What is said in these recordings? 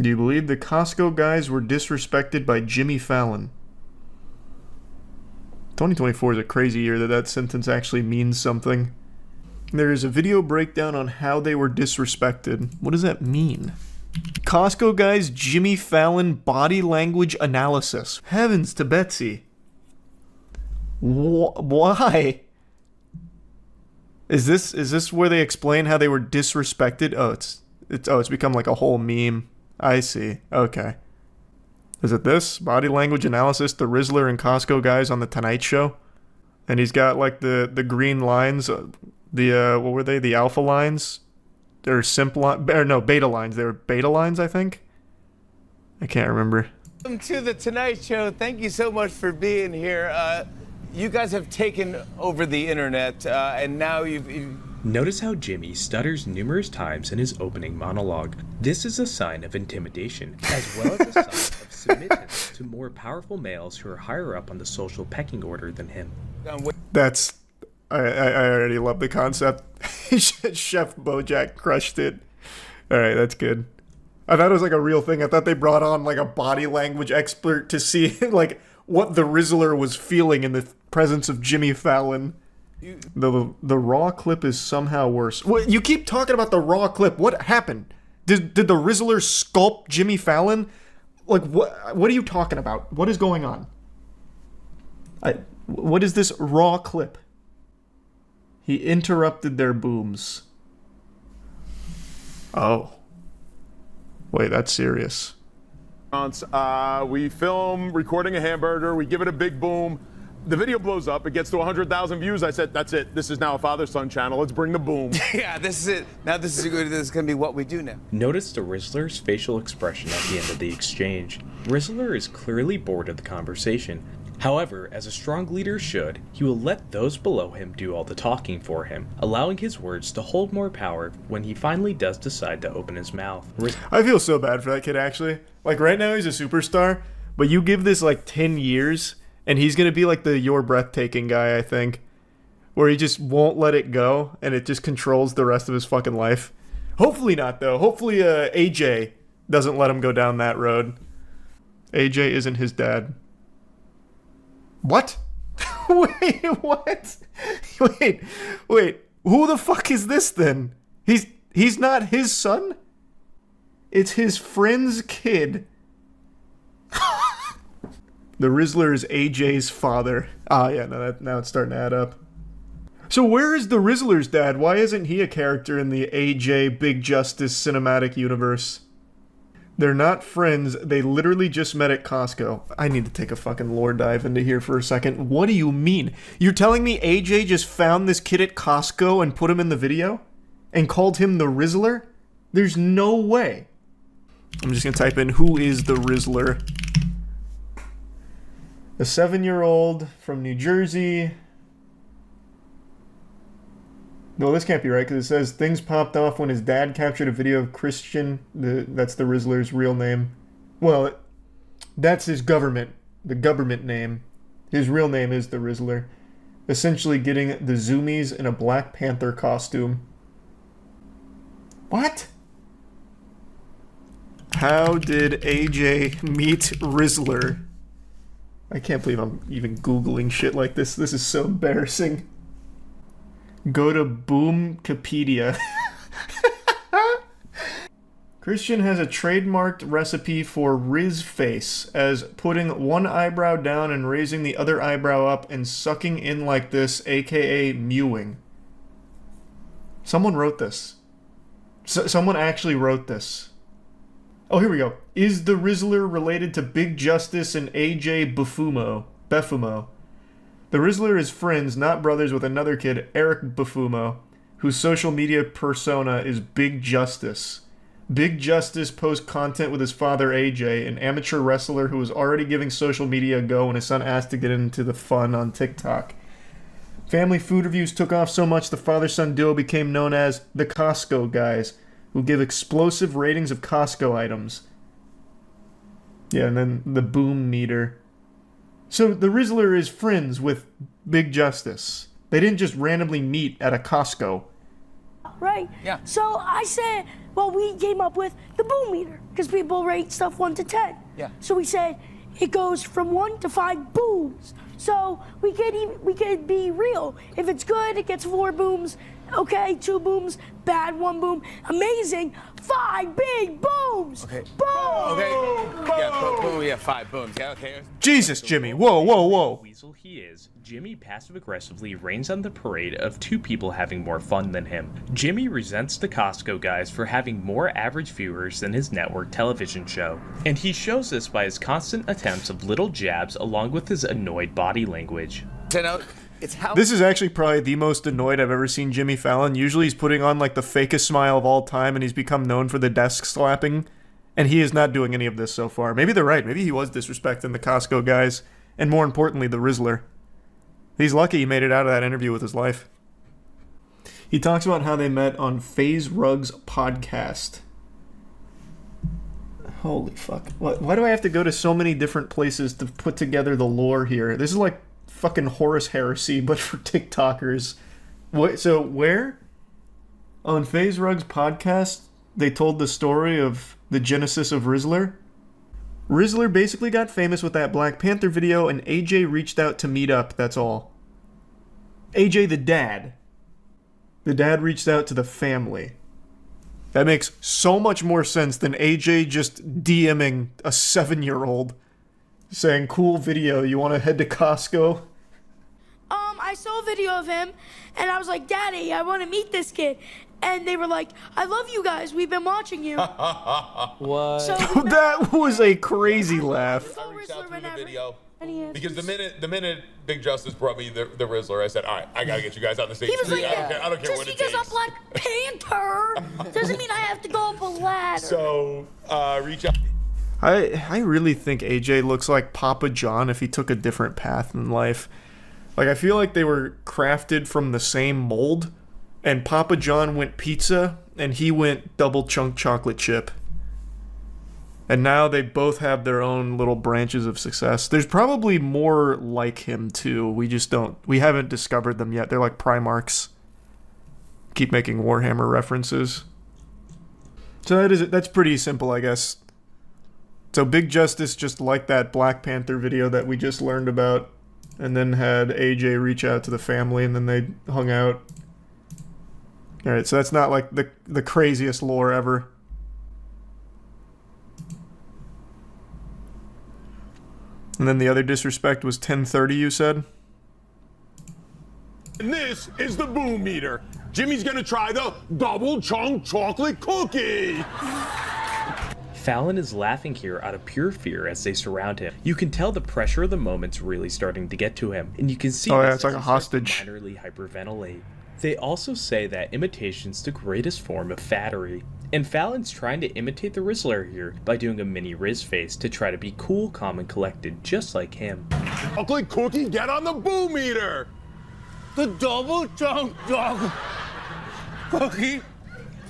Do you believe the Costco guys were disrespected by Jimmy Fallon? 2024 is a crazy year that sentence actually means something. There is a video breakdown on how they were disrespected. What does that mean? Costco guys, Jimmy Fallon body language analysis. Heavens to Betsy. Why? Is this where they explain how they were disrespected? Oh, it's become like a whole meme. I see. Okay. Is it this? Body language analysis, the Rizzler and Costco guys on the Tonight Show? And he's got like the green lines, what were they? The alpha lines? Or beta lines. They were beta lines, I think? I can't remember. Welcome to the Tonight Show. Thank you so much for being here. You guys have taken over the internet, and now you've... Notice how Jimmy stutters numerous times in his opening monologue. This is a sign of intimidation, as well as a sign of submittance to more powerful males who are higher up on the social pecking order than him. That's... I already love the concept. Chef Bojack crushed it. Alright, that's good. I thought it was like a real thing. I thought they brought on like a body language expert to see like what the Rizzler was feeling in the presence of Jimmy Fallon. The raw clip is somehow worse. Well, you keep talking about the raw clip. What happened? Did the Rizzler sculpt Jimmy Fallon? Like what are you talking about? What is going on? What is this raw clip? He interrupted their booms. Oh. Wait, that's serious. We film recording a hamburger, we give it a big boom. The video blows up, it gets to 100,000 views. I said, that's it. This is now a father-son channel. Let's bring the boom. Yeah, this is it. Now this is going to be what we do now. Notice the Rizzler's facial expression at the end of the exchange. Rizzler is clearly bored of the conversation. However, as a strong leader should, he will let those below him do all the talking for him, allowing his words to hold more power when he finally does decide to open his mouth. I feel so bad for that kid, actually. Like, right now he's a superstar, but you give this, like, 10 years, and he's gonna be like the You're Breathtaking guy, I think. Where he just won't let it go, and it just controls the rest of his fucking life. Hopefully not, though. Hopefully, AJ doesn't let him go down that road. AJ isn't his dad. What? Wait, what? Wait. Who the fuck is this then? He's not his son? It's his friend's kid. The Rizzler is AJ's father. Ah, yeah, now it's starting to add up. So where is the Rizzler's dad? Why isn't he a character in the AJ Big Justice cinematic universe? They're not friends. They literally just met at Costco. I need to take a fucking lore dive into here for a second. What do you mean? You're telling me AJ just found this kid at Costco and put him in the video? And called him the Rizzler? There's no way. I'm just gonna type in, who is the Rizzler? A 7-year-old from New Jersey. No, this can't be right, because it says things popped off when his dad captured a video of Christian. That's the Rizzler's real name. Well, that's his the government name. His real name is the Rizzler. Essentially getting the zoomies in a Black Panther costume. What? How did AJ meet Rizzler? I can't believe I'm even Googling shit like this. This is so embarrassing. Go to Boomkipedia. Christian has a trademarked recipe for Riz face, as putting one eyebrow down and raising the other eyebrow up and sucking in like this, aka mewing. Someone wrote this. Someone actually wrote this. Oh, here we go. Is the Rizzler related to Big Justice and AJ Befumo? The Rizzler is friends, not brothers, with another kid, Eric Befumo, whose social media persona is Big Justice. Big Justice posts content with his father, AJ, an amateur wrestler who was already giving social media a go when his son asked to get into the fun on TikTok. Family food reviews took off so much the father-son duo became known as the Costco guys, who give explosive ratings of Costco items. Yeah, and then the boom meter. So the Rizzler is friends with Big Justice. They didn't just randomly meet at a Costco. right? Yeah. So I said, well, we came up with the boom meter because people rate stuff 1 to 10. Yeah. So we said it goes from 1 to 5 booms. So we could be real. If it's good, it gets 4 booms. Okay, 2 booms. Bad, 1 boom. Amazing, 5 big booms. Okay. Boom. Okay. Yeah, boom. Yeah, 5 booms. Yeah. Okay. Jesus, Jimmy. Whoa, whoa, whoa. Weasel he is, Jimmy passive-aggressively rains on the parade of 2 people having more fun than him. Jimmy resents the Costco guys for having more average viewers than his network television show, and he shows this by his constant attempts of little jabs along with his annoyed body language. It's how This is actually probably the most annoyed I've ever seen Jimmy Fallon. Usually he's putting on like the fakest smile of all time and he's become known for the desk slapping. And he is not doing any of this so far. Maybe they're right. Maybe he was disrespecting the Costco guys. And more importantly, the Rizzler. He's lucky he made it out of that interview with his life. He talks about how they met on Feuds podcast. Holy fuck. Why do I have to go to so many different places to put together the lore here? This is like fucking Horus Heresy, but for TikTokers. So where? On Feuds podcast, they told the story of the genesis of Rizzler. Rizzler basically got famous with that Black Panther video, and AJ reached out to meet up, that's all. AJ the dad. The dad reached out to the family. That makes so much more sense than AJ just DMing a 7-year-old saying, cool video, you want to head to Costco? I saw a video of him, and I was like, Daddy, I want to meet this kid. And they were like, I love you guys. We've been watching you. What? So That was a crazy laugh. I reached out to him in the video And he asked because us- the minute Big Justice brought me the Rizzler, I said, all right, I gotta get you guys on the stage. He was like, I don't care just what it because takes. I'm Black Panther doesn't mean I have to go up a ladder. So reach out. I really think AJ looks like Papa John if he took a different path in life. Like, I feel like they were crafted from the same mold, and Papa John went pizza, and he went double chunk chocolate chip. And now they both have their own little branches of success. There's probably more like him, too. We haven't discovered them yet. They're like Primarchs. Keep making Warhammer references. So that's pretty simple, I guess. So Big Justice just liked that Black Panther video that we just learned about, and then had AJ reach out to the family, and then they hung out. Alright, so that's not like the craziest lore ever. And then the other disrespect was 10:30, you said? And this is the boom meter. Jimmy's gonna try the double chunk chocolate cookie. Fallon is laughing here out of pure fear as they surround him. You can tell the pressure of the moment's really starting to get to him, and you can see Oh, yeah, this it's like as a he starts to hostage. minorly hyperventilate. They also say that imitation's the greatest form of fattery, and Fallon's trying to imitate the Rizzler here by doing a mini Riz face to try to be cool, calm, and collected, just like him. Chocolate cookie, get on the boom meter. the double chunk chocolate cookie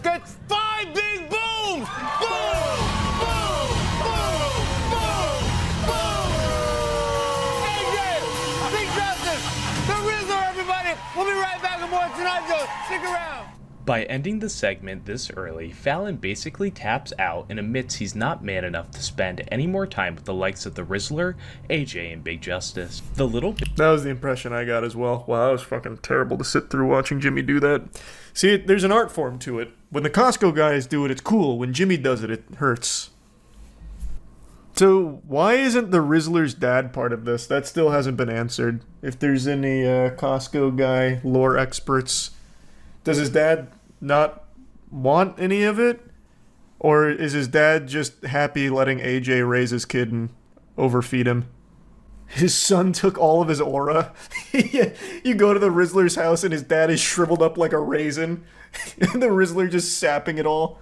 gets 5 big booms. Boom! Big Justice, the Rizzler, everybody. We'll be right back with more Tonight Show. Stick around. By ending the segment this early, Fallon basically taps out and admits he's not man enough to spend any more time with the likes of the Rizzler, AJ, and Big Justice. The little That was the impression I got as well. Wow, that was fucking terrible to sit through watching Jimmy do that. See, there's an art form to it. When the Costco guys do it, it's cool. When Jimmy does it, it hurts. So, why isn't the Rizzler's dad part of this? That still hasn't been answered. If there's any Costco guy lore experts, does his dad not want any of it? Or is his dad just happy letting AJ raise his kid and overfeed him? His son took all of his aura. You go to the Rizzler's house and his dad is shriveled up like a raisin. And the Rizzler just sapping it all.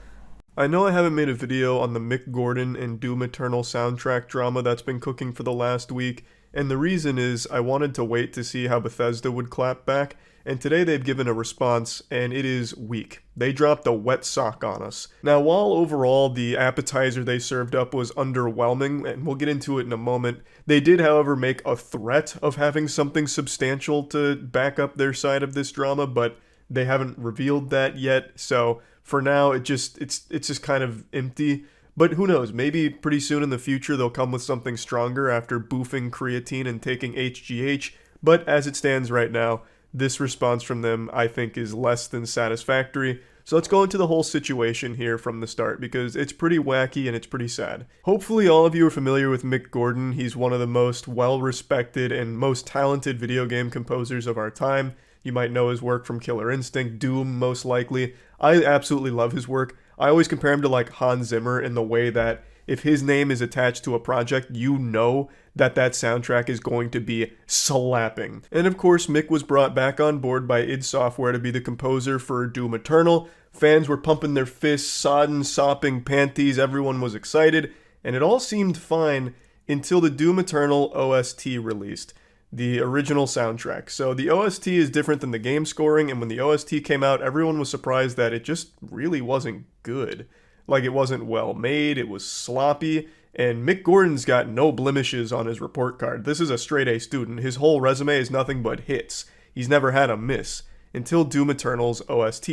I know I haven't made a video on the Mick Gordon and Doom Eternal soundtrack drama that's been cooking for the last week, and the reason is I wanted to wait to see how Bethesda would clap back, and today they've given a response, and it is weak. They dropped a wet sock on us. Now, while overall the appetizer they served up was underwhelming, and we'll get into it in a moment, they did, however, make a threat of having something substantial to back up their side of this drama, but They haven't revealed that yet, so for now it's just kind of empty. But who knows, maybe pretty soon in the future they'll come with something stronger after boofing creatine and taking HGH. But as it stands right now, this response from them I think is less than satisfactory. So let's go into the whole situation here from the start, because it's pretty wacky and it's pretty sad. Hopefully all of you are familiar with Mick Gordon. He's one of the most well-respected and most talented video game composers of our time. You might know his work from Killer Instinct, Doom most likely. I absolutely love his work. I always compare him to like Hans Zimmer in the way that if his name is attached to a project, you know that that soundtrack is going to be slapping. And of course, Mick was brought back on board by id Software to be the composer for Doom Eternal. Fans were pumping their fists, sodden, sopping panties, everyone was excited, and it all seemed fine until the Doom Eternal OST released, the original soundtrack. So the OST is different than the game scoring, and when the OST came out, everyone was surprised that it just really wasn't good. Like, it wasn't well made, it was sloppy, and Mick Gordon's got no blemishes on his report card. This is a straight A student. His whole resume is nothing but hits. He's never had a miss, until Doom Eternal's OST.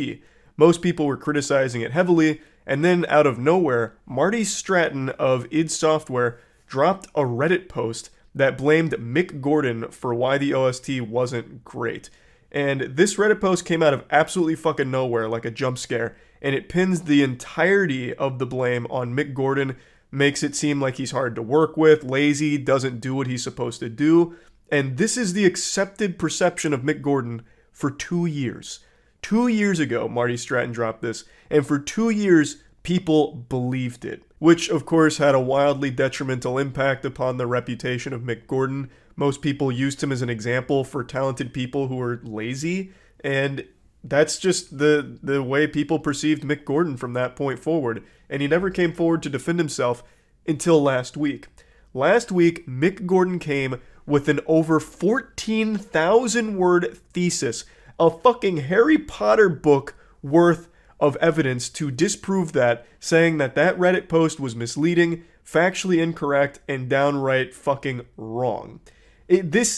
Most people were criticizing it heavily, and then out of nowhere, Marty Stratton of id Software dropped a Reddit post that blamed Mick Gordon for why the OST wasn't great. And this Reddit post came out of absolutely fucking nowhere, like a jump scare, and it pins the entirety of the blame on Mick Gordon, makes it seem like he's hard to work with, lazy, doesn't do what he's supposed to do, and this is the accepted perception of Mick Gordon for 2 years. 2 years ago, Marty Stratton dropped this, and for 2 years, people believed it, which of course had a wildly detrimental impact upon the reputation of Mick Gordon. Most people used him as an example for talented people who were lazy, and that's just the way people perceived Mick Gordon from that point forward, and he never came forward to defend himself until last week. Last week, Mick Gordon came with an over 14,000 word thesis, a fucking Harry Potter book worth of evidence to disprove that, saying that that Reddit post was misleading, factually incorrect, and downright fucking wrong.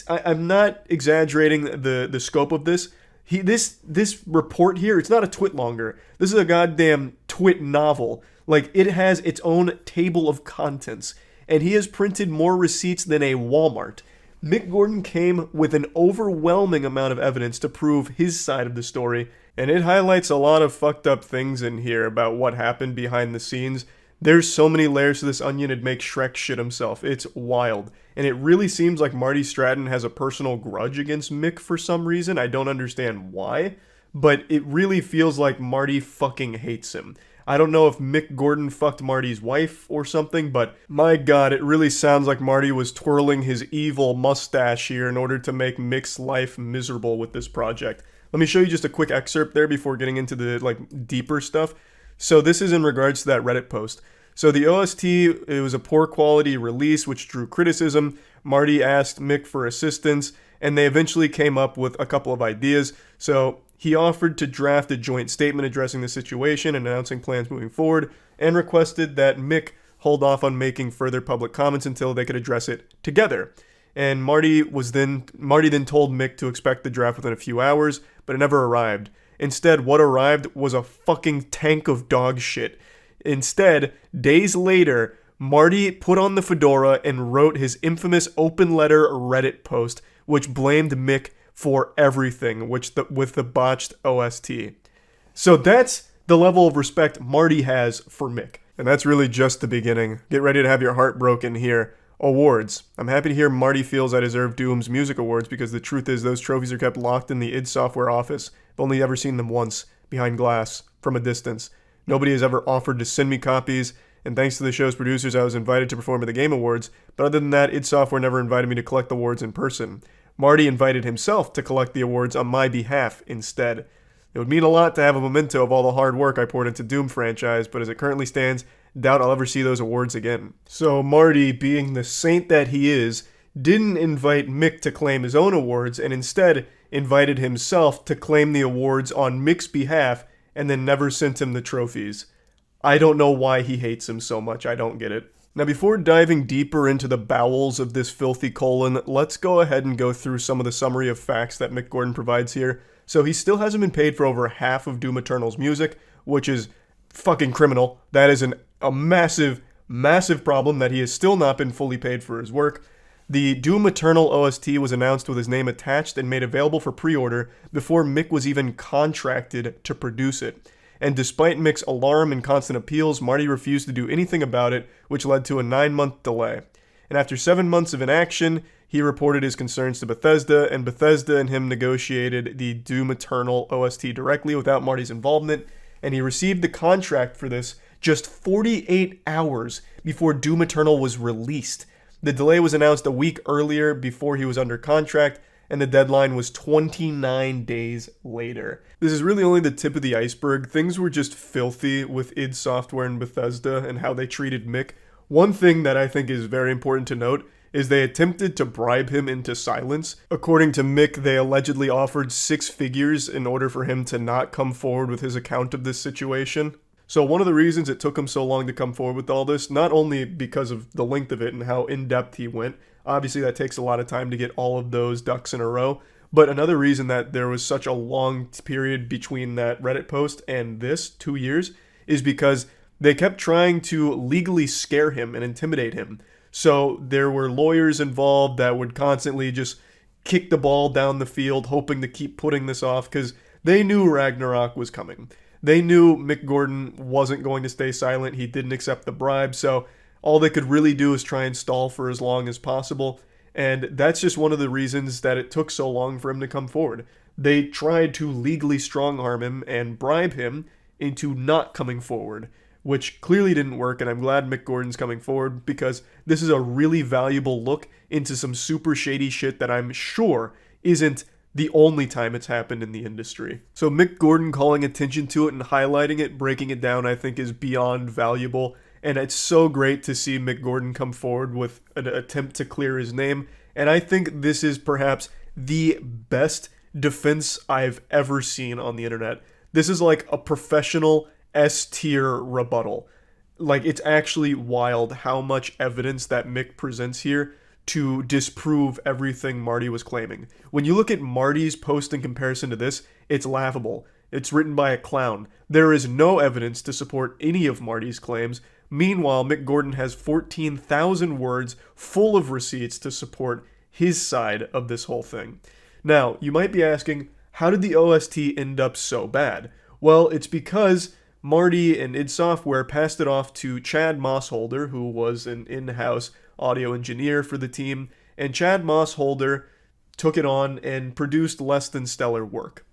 I'm not exaggerating the scope of this. This report here, it's not a twit longer. This is a goddamn twit novel. Like, it has its own table of contents, and he has printed more receipts than a Walmart. Mick Gordon came with an overwhelming amount of evidence to prove his side of the story, and it highlights a lot of fucked up things in here about what happened behind the scenes. There's so many layers to this onion, it'd make Shrek shit himself. It's wild. And it really seems like Marty Stratton has a personal grudge against Mick for some reason. I don't understand why, but it really feels like Marty fucking hates him. I don't know if Mick Gordon fucked Marty's wife or something, but my god, it really sounds like Marty was twirling his evil mustache here in order to make Mick's life miserable with this project. Let me show you just a quick excerpt there before getting into the deeper stuff. So this is in regards to that Reddit post. So the OST, it was a poor quality release which drew criticism. Marty asked Mick for assistance, and they eventually came up with a couple of ideas. So he offered to draft a joint statement addressing the situation and announcing plans moving forward, and requested that Mick hold off on making further public comments until they could address it together. And Marty then told Mick to expect the draft within a few hours, but it never arrived. Instead, what arrived was a fucking tank of dog shit. Instead, days later, Marty put on the fedora and wrote his infamous open letter Reddit post, which blamed Mick for everything, with the botched OST. So that's the level of respect Marty has for Mick. And that's really just the beginning. Get ready to have your heart broken here. Awards. I'm happy to hear Marty feels I deserve Doom's Music Awards, because the truth is those trophies are kept locked in the id Software office. I've only ever seen them once, behind glass, from a distance. Nobody has ever offered to send me copies, and thanks to the show's producers, I was invited to perform at the Game Awards, but other than that, id Software never invited me to collect awards in person. Marty invited himself to collect the awards on my behalf instead. It would mean a lot to have a memento of all the hard work I poured into Doom franchise, but as it currently stands, doubt I'll ever see those awards again. So Marty, being the saint that he is, didn't invite Mick to claim his own awards, and instead invited himself to claim the awards on Mick's behalf, and then never sent him the trophies. I don't know why he hates him so much, I don't get it. Now, before diving deeper into the bowels of this filthy colon, let's go ahead and go through some of the summary of facts that Mick Gordon provides here. So he still hasn't been paid for over half of Doom Eternal's music, which is fucking criminal. That is a massive, massive problem that he has still not been fully paid for his work. The Doom Eternal OST was announced with his name attached and made available for pre-order before Mick was even contracted to produce it. And despite Mick's alarm and constant appeals, Marty refused to do anything about it, which led to a 9-month delay. And after 7 months of inaction, he reported his concerns to Bethesda, and Bethesda and him negotiated the Doom Eternal OST directly without Marty's involvement, and he received the contract for this just 48 hours before Doom Eternal was released. The delay was announced a week earlier before he was under contract, and the deadline was 29 days later. This is really only the tip of the iceberg. Things were just filthy with id Software and Bethesda and how they treated Mick. One thing that I think is very important to note is they attempted to bribe him into silence. According to Mick, they allegedly offered 6 figures in order for him to not come forward with his account of this situation. So one of the reasons it took him so long to come forward with all this, not only because of the length of it and how in-depth he went, obviously that takes a lot of time to get all of those ducks in a row, but another reason that there was such a long period between that Reddit post and this, 2 years, is because they kept trying to legally scare him and intimidate him. So there were lawyers involved that would constantly just kick the ball down the field, hoping to keep putting this off, because they knew Ragnarok was coming. They knew Mick Gordon wasn't going to stay silent. He didn't accept the bribe, so all they could really do is try and stall for as long as possible. And that's just one of the reasons that it took so long for him to come forward. They tried to legally strong-arm him and bribe him into not coming forward, which clearly didn't work, and I'm glad Mick Gordon's coming forward because this is a really valuable look into some super shady shit that I'm sure isn't the only time it's happened in the industry. So Mick Gordon calling attention to it and highlighting it, breaking it down, I think is beyond valuable, and it's so great to see Mick Gordon come forward with an attempt to clear his name, and I think this is perhaps the best defense I've ever seen on the internet. This is like a professional S-tier rebuttal. Like, it's actually wild how much evidence that Mick presents here to disprove everything Marty was claiming. When you look at Marty's post in comparison to this, it's laughable. It's written by a clown. There is no evidence to support any of Marty's claims. Meanwhile, Mick Gordon has 14,000 words full of receipts to support his side of this whole thing. Now, you might be asking, how did the OST end up so bad? Well, it's because Marty and id Software passed it off to Chad Mossholder, who was an in-house audio engineer for the team, and Chad Mossholder took it on and produced less than stellar work.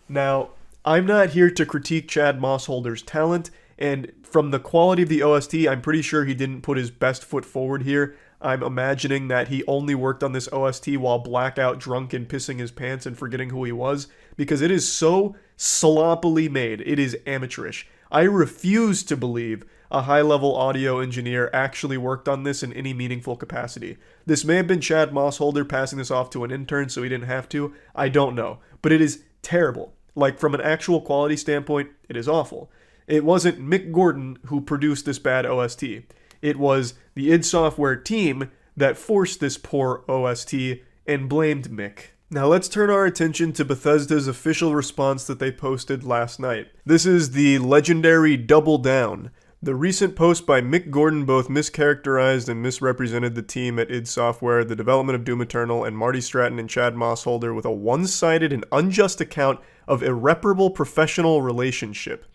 Now, I'm not here to critique Chad Mossholder's talent, and from the quality of the OST, I'm pretty sure he didn't put his best foot forward here. I'm imagining that he only worked on this OST while blackout drunk and pissing his pants and forgetting who he was, because it is so sloppily made. It is amateurish. I refuse to believe a high-level audio engineer actually worked on this in any meaningful capacity. This may have been Chad Mossholder passing this off to an intern so he didn't have to. I don't know. But it is terrible. Like, from an actual quality standpoint, it is awful. It wasn't Mick Gordon who produced this bad OST. It was the id Software team that forced this poor OST and blamed Mick. Now let's turn our attention to Bethesda's official response that they posted last night. This is the legendary Double Down. The recent post by Mick Gordon both mischaracterized and misrepresented the team at id Software, the development of Doom Eternal, and Marty Stratton and Chad Mossholder with a one-sided and unjust account of irreparable professional relationship.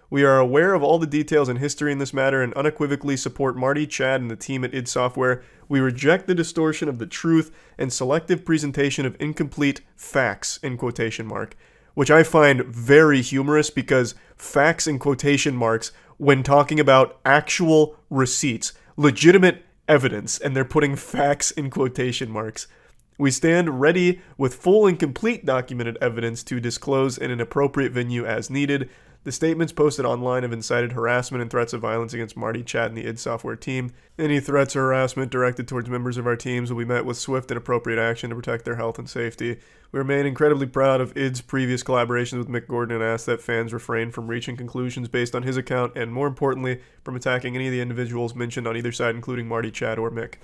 We are aware of all the details and history in this matter and unequivocally support Marty, Chad, and the team at id Software. We reject the distortion of the truth and selective presentation of incomplete facts, in quotation mark, which I find very humorous because facts in quotation marks when talking about actual receipts, legitimate evidence, and they're putting facts in quotation marks. We stand ready with full and complete documented evidence to disclose in an appropriate venue as needed. The statements posted online have incited harassment and threats of violence against Marty, Chad, and the id Software team. Any threats or harassment directed towards members of our teams will be met with swift and appropriate action to protect their health and safety. We remain incredibly proud of id's previous collaborations with Mick Gordon and ask that fans refrain from reaching conclusions based on his account and, more importantly, from attacking any of the individuals mentioned on either side, including Marty, Chad, or Mick.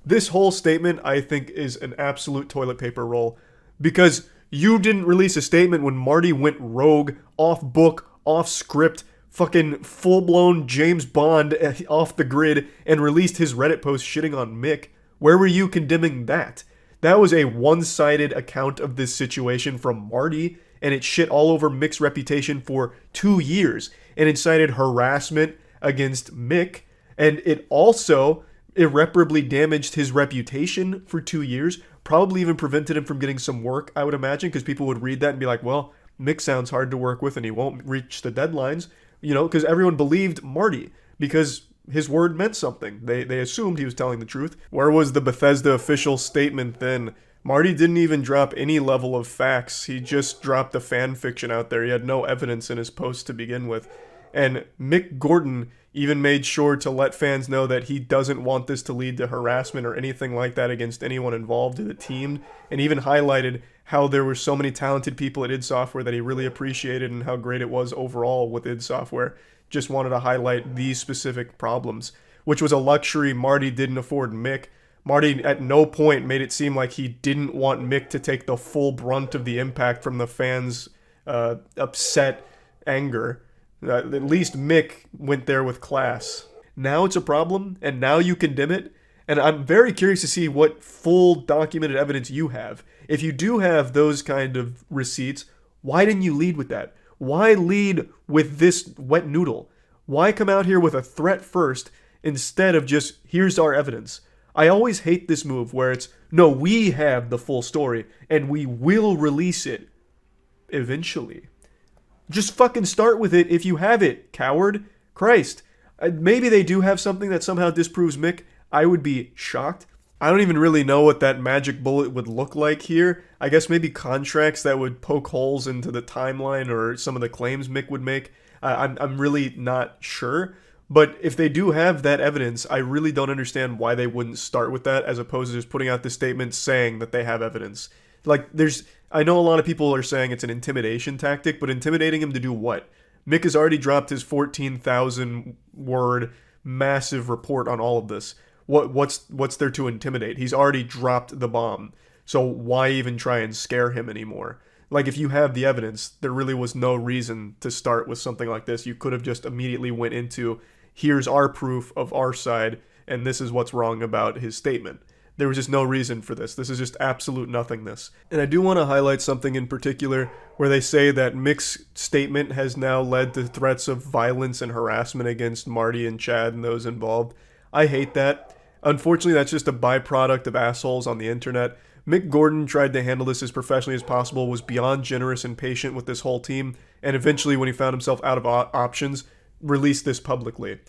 This whole statement, I think, is an absolute toilet paper roll because You didn't release a statement when Marty went rogue, off book, off script, fucking full-blown James Bond off the grid, and released his Reddit post shitting on Mick. Where were you condemning that? That was a one-sided account of this situation from Marty, and it shit all over Mick's reputation for 2 years, and incited harassment against Mick, and it also irreparably damaged his reputation for 2 years, probably even prevented him from getting some work, I would imagine, because people would read that and be like, well, Mick sounds hard to work with and he won't reach the deadlines, you know, because everyone believed Marty, because his word meant something. They assumed he was telling the truth. Where was the Bethesda official statement then? Marty didn't even drop any level of facts. He just dropped the fan fiction out there. He had no evidence in his post to begin with. And Mick Gordon even made sure to let fans know that he doesn't want this to lead to harassment or anything like that against anyone involved in the team, and even highlighted how there were so many talented people at id Software that he really appreciated and how great it was overall with id Software. Just wanted to highlight these specific problems, which was a luxury Marty didn't afford Mick. Marty at no point made it seem like he didn't want Mick to take the full brunt of the impact from the fans' upset anger. At least Mick went there with class. Now it's a problem, and now you condemn it, and I'm very curious to see what full documented evidence you have. If you do have those kind of receipts, why didn't you lead with that? Why lead with this wet noodle? Why come out here with a threat first instead of just, here's our evidence? I always hate this move where it's, no, we have the full story, and we will release it eventually. Just fucking start with it if you have it, coward. Christ. Maybe they do have something that somehow disproves Mick. I would be shocked. I don't even really know what that magic bullet would look like here. I guess maybe contracts that would poke holes into the timeline or some of the claims Mick would make. I'm really not sure. But if they do have that evidence, I really don't understand why they wouldn't start with that as opposed to just putting out the statement saying that they have evidence. Like, I know a lot of people are saying it's an intimidation tactic, but intimidating him to do what? Mick has already dropped his 14,000 word massive report on all of this. What's there to intimidate? He's already dropped the bomb. So why even try and scare him anymore? Like, if you have the evidence, there really was no reason to start with something like this. You could have just immediately went into, here's our proof of our side, and this is what's wrong about his statement. There was just no reason for this. This is just absolute nothingness. And I do want to highlight something in particular where they say that Mick's statement has now led to threats of violence and harassment against Marty and Chad and those involved. I hate that. Unfortunately, that's just a byproduct of assholes on the internet. Mick Gordon tried to handle this as professionally as possible, was beyond generous and patient with this whole team, and eventually, when he found himself out of options, released this publicly.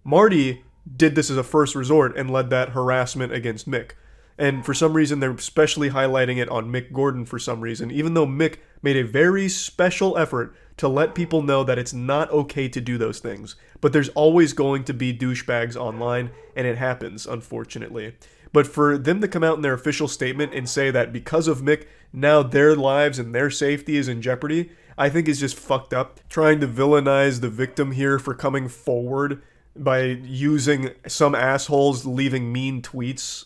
Marty did this as a first resort and led that harassment against Mick. And for some reason, they're especially highlighting it on Mick Gordon for some reason, even though Mick made a very special effort to let people know that it's not okay to do those things. But there's always going to be douchebags online, and it happens, unfortunately. But for them to come out in their official statement and say that because of Mick, now their lives and their safety is in jeopardy, I think is just fucked up. Trying to villainize the victim here for coming forward by using some assholes leaving mean tweets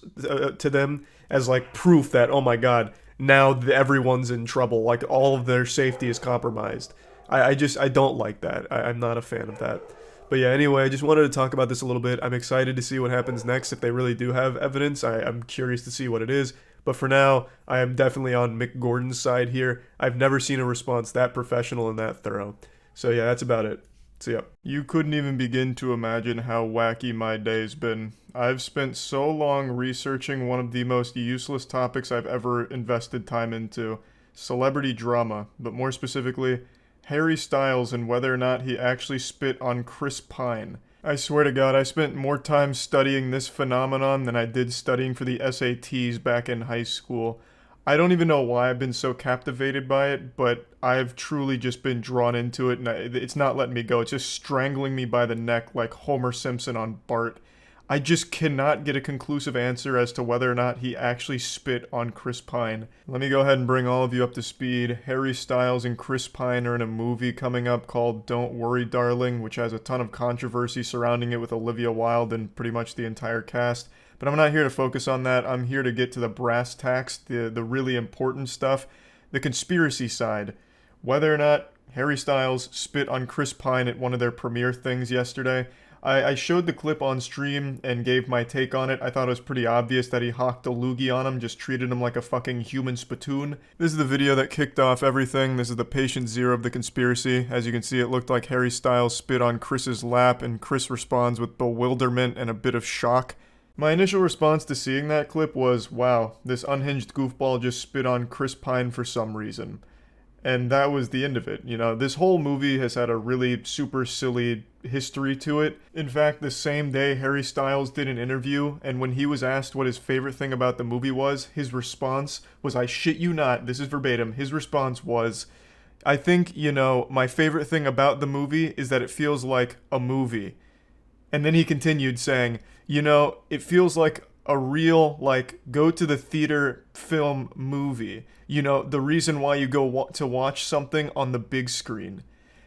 to them as like proof that, oh my god, now everyone's in trouble, like all of their safety is compromised. I don't like that. I'm not a fan of that. But yeah, anyway, I just wanted to talk about this a little bit. I'm excited to see what happens next if they really do have evidence. I'm curious to see what it is. But for now, I am definitely on Mick Gordon's side here. I've never seen a response that professional and that thorough. So yeah, that's about it. So yeah. You couldn't even begin to imagine how wacky my day's been. I've spent so long researching one of the most useless topics I've ever invested time into. Celebrity drama, but more specifically, Harry Styles and whether or not he actually spit on Chris Pine. I swear to God, I spent more time studying this phenomenon than I did studying for the SATs back in high school. I don't even know why I've been so captivated by it, but I've truly just been drawn into it, and it's not letting me go. It's just strangling me by the neck like Homer Simpson on Bart. I just cannot get a conclusive answer as to whether or not he actually spit on Chris Pine. Let me go ahead and bring all of you up to speed. Harry Styles and Chris Pine are in a movie coming up called Don't Worry Darling, which has a ton of controversy surrounding it with Olivia Wilde and pretty much the entire cast. But I'm not here to focus on that. I'm here to get to the brass tacks, the really important stuff. the conspiracy side. Whether or not Harry Styles spit on Chris Pine at one of their premiere things yesterday. I showed the clip on stream and gave my take on it. I thought it was pretty obvious that he hawked a loogie on him, just treated him like a fucking human spittoon. This is the video that kicked off everything. This is the patient zero of the conspiracy. As you can see, it looked like Harry Styles spit on Chris's lap, and Chris responds with bewilderment and a bit of shock. My initial response to seeing that clip was, wow, this unhinged goofball just spit on Chris Pine for some reason. And that was the end of it. You know, this whole movie has had a really super silly history to it. In fact, the same day Harry Styles did an interview, and when he was asked what his favorite thing about the movie was, his response was, I shit you not, this is verbatim, his response was, I think, you know, my favorite thing about the movie is that it feels like a movie. And then he continued saying, you know, it feels like a real, like, go to the theater film movie. You know, the reason why you go to watch something on the big screen.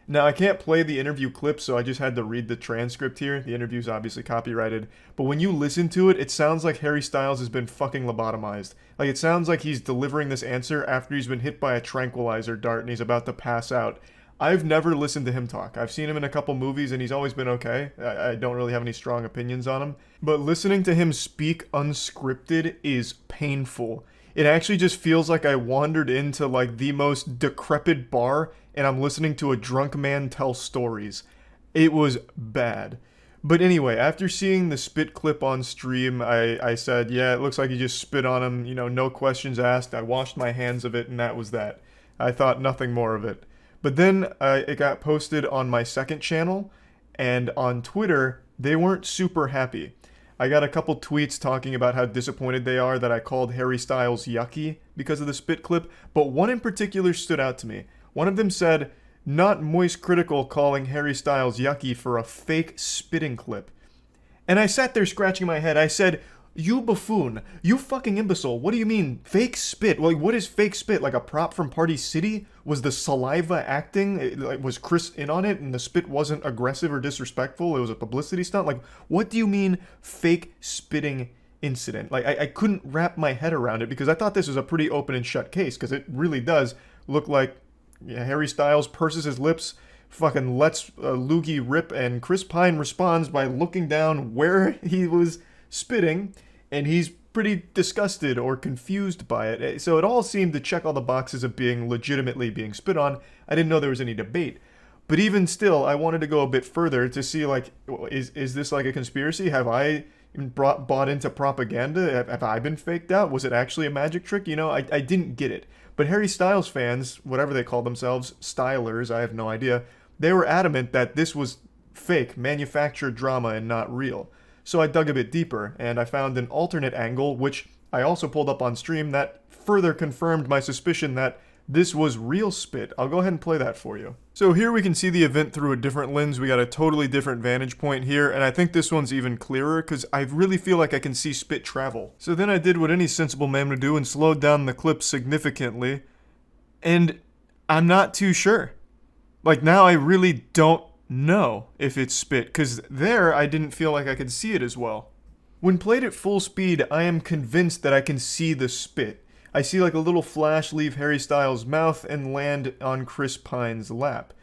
Now, I can't play the interview clip, so I just had to read the transcript here. The interview's obviously copyrighted. But when you listen to it, it sounds like Harry Styles has been fucking lobotomized. Like, it sounds like he's delivering this answer after he's been hit by a tranquilizer dart and he's about to pass out. I've never listened to him talk. I've seen him in a couple movies and he's always been okay. I don't really have any strong opinions on him. But listening to him speak unscripted is painful. It actually just feels like I wandered into like the most decrepit bar and I'm listening to a drunk man tell stories. It was bad. But anyway, after seeing the spit clip on stream, I said, yeah, it looks like he just spit on him, you know, no questions asked. I washed my hands of it and that was that. I thought nothing more of it. But then it got posted on my second channel, and on Twitter, they weren't super happy. I got a couple tweets talking about how disappointed they are that I called Harry Styles yucky because of the spit clip, but one in particular stood out to me. One of them said, not moist critical calling Harry Styles yucky for a fake spitting clip. And I sat there scratching my head. I said, you buffoon, you fucking imbecile, what do you mean, fake spit? Like, what is fake spit? Like a prop from Party City? Was the saliva acting? Was Chris in on it and the spit wasn't aggressive or disrespectful? It was a publicity stunt? Like, what do you mean, fake spitting incident? Like, I couldn't wrap my head around it because I thought this was a pretty open and shut case because it really does look like Harry Styles purses his lips, fucking lets a loogie rip, and Chris Pine responds by looking down where he was spitting, and he's pretty disgusted or confused by it. So it all seemed to check all the boxes of being legitimately being spit on. I didn't know there was any debate. But even still, I wanted to go a bit further to see, like, is this like a conspiracy? Have I bought into propaganda? Have I been faked out? Was it actually a magic trick? You know, I didn't get it. But Harry Styles fans, whatever they call themselves, stylers, I have no idea, they were adamant that this was fake, manufactured drama and not real. So I dug a bit deeper, and I found an alternate angle, which I also pulled up on stream, that further confirmed my suspicion that this was real spit. I'll go ahead and play that for you. So here we can see the event through a different lens. We got a totally different vantage point here, and I think this one's even clearer, because I really feel like I can see spit travel. So then I did what any sensible man would do and slowed down the clip significantly, and I'm not too sure. Like, now I really don't know if it's spit, because there I didn't feel like I could see it as well. When played at full speed, I am convinced that I can see the spit. I see like a little flash leave Harry Styles' mouth and land on Chris Pine's lap.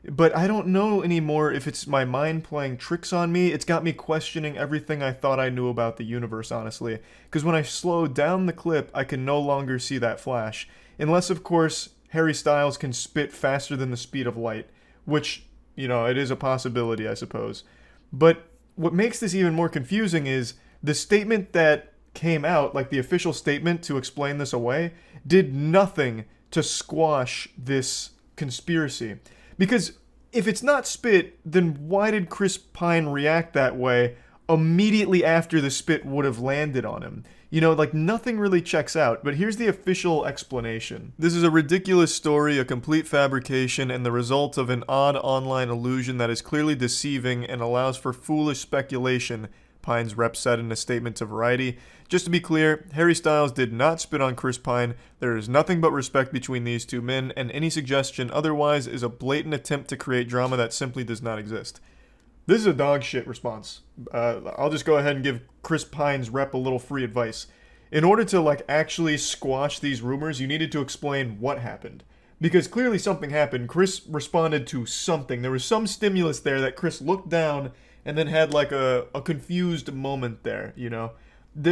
But I don't know anymore if it's my mind playing tricks on me. It's got me questioning everything I thought I knew about the universe, honestly. Because when I slow down the clip, I can no longer see that flash. Unless, of course, Harry Styles can spit faster than the speed of light, which, you know, it is a possibility, I suppose. But what makes this even more confusing is the statement that came out, like the official statement to explain this away, did nothing to squash this conspiracy. Because if it's not spit, then why did Chris Pine react that way immediately after the spit would have landed on him? You know, like, nothing really checks out, but here's the official explanation. This is a ridiculous story, a complete fabrication, and the result of an odd online illusion that is clearly deceiving and allows for foolish speculation, Pine's rep said in a statement to Variety. Just to be clear, Harry Styles did not spit on Chris Pine. There is nothing but respect between these two men, and any suggestion otherwise is a blatant attempt to create drama that simply does not exist. This is a dog shit response. I'll just go ahead and give Chris Pine's rep a little free advice. In order to like actually squash these rumors, you needed to explain what happened. Because clearly something happened. Chris responded to something. There was some stimulus there that Chris looked down and then had like a confused moment there, you know?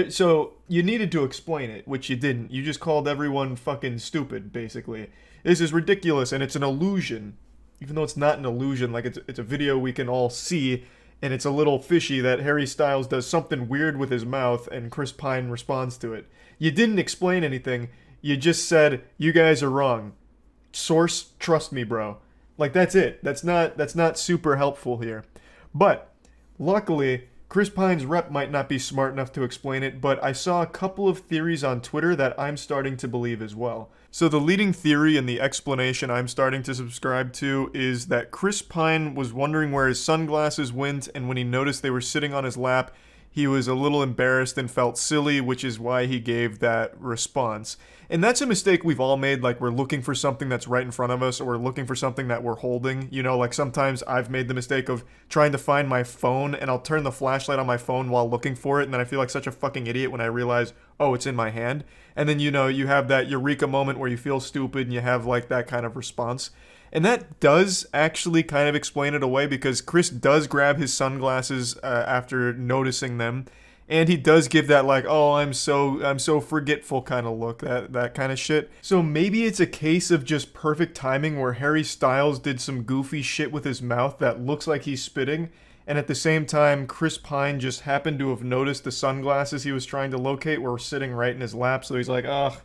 So you needed to explain it, which you didn't. You just called everyone fucking stupid, basically. This is ridiculous, and it's an illusion. Even though it's not an illusion, like it's a video we can all see, and it's a little fishy that Harry Styles does something weird with his mouth, and Chris Pine responds to it. You didn't explain anything. You just said, you guys are wrong. Source, trust me, bro. Like, that's it. That's not super helpful here. But, luckily, Chris Pine's rep might not be smart enough to explain it, but I saw a couple of theories on Twitter that I'm starting to believe as well. So the leading theory and the explanation I'm starting to subscribe to is that Chris Pine was wondering where his sunglasses went, and when he noticed they were sitting on his lap, he was a little embarrassed and felt silly, which is why he gave that response. And that's a mistake we've all made, like we're looking for something that's right in front of us, or we're looking for something that we're holding. You know, like sometimes I've made the mistake of trying to find my phone, and I'll turn the flashlight on my phone while looking for it, and then I feel like such a fucking idiot when I realize, oh, it's in my hand. And then, you know, you have that eureka moment where you feel stupid, and you have like that kind of response. And that does actually kind of explain it away, because Chris does grab his sunglasses after noticing them, and he does give that like, oh, I'm so forgetful kind of look, that kind of shit. So maybe it's a case of just perfect timing where Harry Styles did some goofy shit with his mouth that looks like he's spitting, and at the same time, Chris Pine just happened to have noticed the sunglasses he was trying to locate were sitting right in his lap, so he's like, ugh.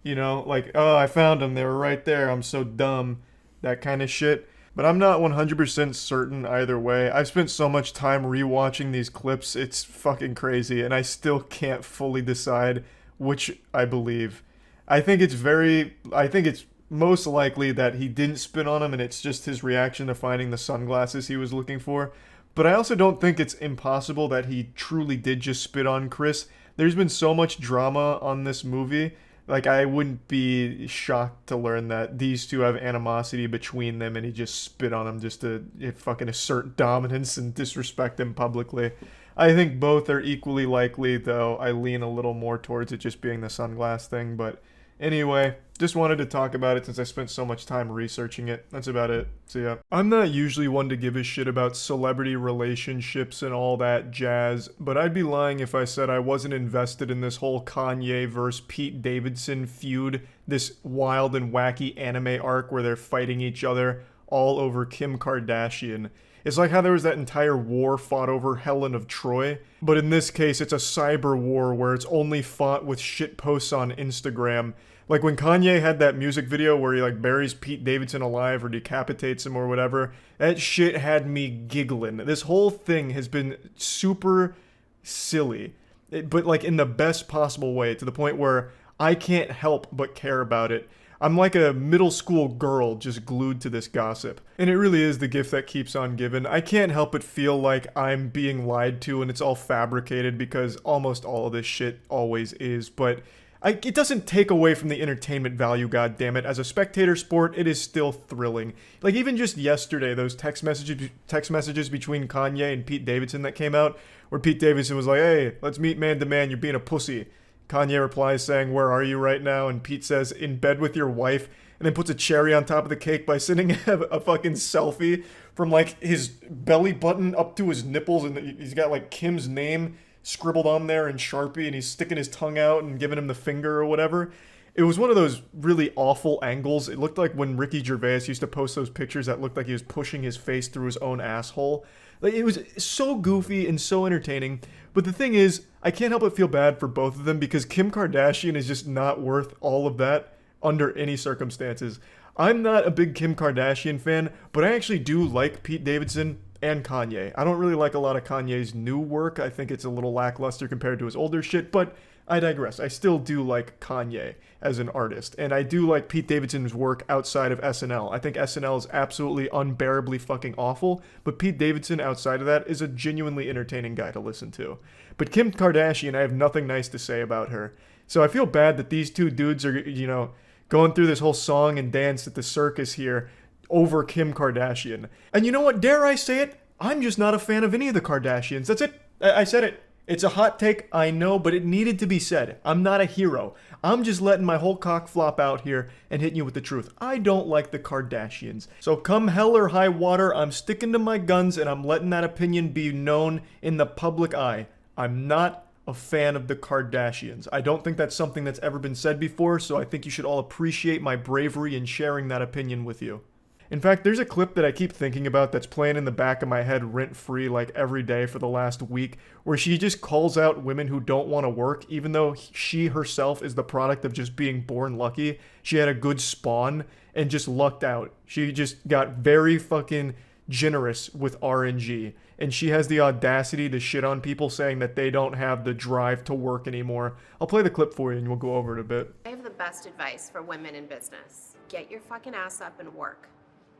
You know, like, oh, I found them. They were right there. I'm so dumb. That kind of shit. But I'm not 100% certain either way. I've spent so much time rewatching these clips. It's fucking crazy. And I still can't fully decide which I believe. I think it's most likely that he didn't spit on him and it's just his reaction to finding the sunglasses he was looking for. But I also don't think it's impossible that he truly did just spit on Chris. There's been so much drama on this movie. Like, I wouldn't be shocked to learn that these two have animosity between them and he just spit on him just to fucking assert dominance and disrespect him publicly. I think both are equally likely, though I lean a little more towards it just being the sunglass thing. But anyway, just wanted to talk about it since I spent so much time researching it. That's about it. So yeah. I'm not usually one to give a shit about celebrity relationships and all that jazz, but I'd be lying if I said I wasn't invested in this whole Kanye versus Pete Davidson feud, this wild and wacky anime arc where they're fighting each other all over Kim Kardashian. It's like how there was that entire war fought over Helen of Troy, but in this case it's a cyber war where it's only fought with shit posts on Instagram. Like when Kanye had that music video where he like buries Pete Davidson alive or decapitates him or whatever, that shit had me giggling. This whole thing has been super silly, but like in the best possible way, to the point where I can't help but care about it. I'm like a middle school girl just glued to this gossip. And it really is the gift that keeps on giving. I can't help but feel like I'm being lied to and it's all fabricated, because almost all of this shit always is, but it doesn't take away from the entertainment value, goddammit. As a spectator sport, it is still thrilling. Like even just yesterday, those text messages between Kanye and Pete Davidson that came out, where Pete Davidson was like, hey, let's meet man to man, you're being a pussy. Kanye replies saying, where are you right now? And Pete says, in bed with your wife, and then puts a cherry on top of the cake by sending a fucking selfie from like his belly button up to his nipples, and he's got like Kim's name scribbled on there in Sharpie, and he's sticking his tongue out and giving him the finger or whatever. It was one of those really awful angles. It looked like when Ricky Gervais used to post those pictures that looked like he was pushing his face through his own asshole. Like, it was so goofy and so entertaining. But the thing is, I can't help but feel bad for both of them, because Kim Kardashian is just not worth all of that under any circumstances. I'm not a big Kim Kardashian fan, but I actually do like Pete Davidson and Kanye. I don't really like a lot of Kanye's new work. I think it's a little lackluster compared to his older shit, but I digress. I still do like Kanye as an artist, and I do like Pete Davidson's work outside of SNL. I think SNL is absolutely unbearably fucking awful, but Pete Davidson outside of that is a genuinely entertaining guy to listen to. But Kim Kardashian, I have nothing nice to say about her. So I feel bad that these two dudes are, you know, going through this whole song and dance at the circus here over Kim Kardashian. And you know what? Dare I say it? I'm just not a fan of any of the Kardashians. That's it. I said it. It's a hot take, I know, but it needed to be said. I'm not a hero. I'm just letting my whole cock flop out here and hitting you with the truth. I don't like the Kardashians. So come hell or high water, I'm sticking to my guns and I'm letting that opinion be known in the public eye. I'm not a fan of the Kardashians. I don't think that's something that's ever been said before, so I think you should all appreciate my bravery in sharing that opinion with you. In fact, there's a clip that I keep thinking about that's playing in the back of my head rent-free like every day for the last week, where she just calls out women who don't want to work, even though she herself is the product of just being born lucky. She had a good spawn and just lucked out. She just got very fucking generous with RNG, and she has the audacity to shit on people saying that they don't have the drive to work anymore. I'll play the clip for you and we'll go over it a bit. I have the best advice for women in business. Get your fucking ass up and work.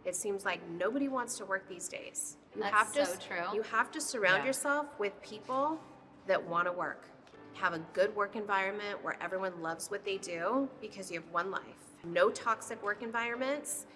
It seems like nobody wants to work these days. That's so true. You have to surround yourself with people that want to work. Have a good work environment where everyone loves what they do because you have one life. No toxic work environments,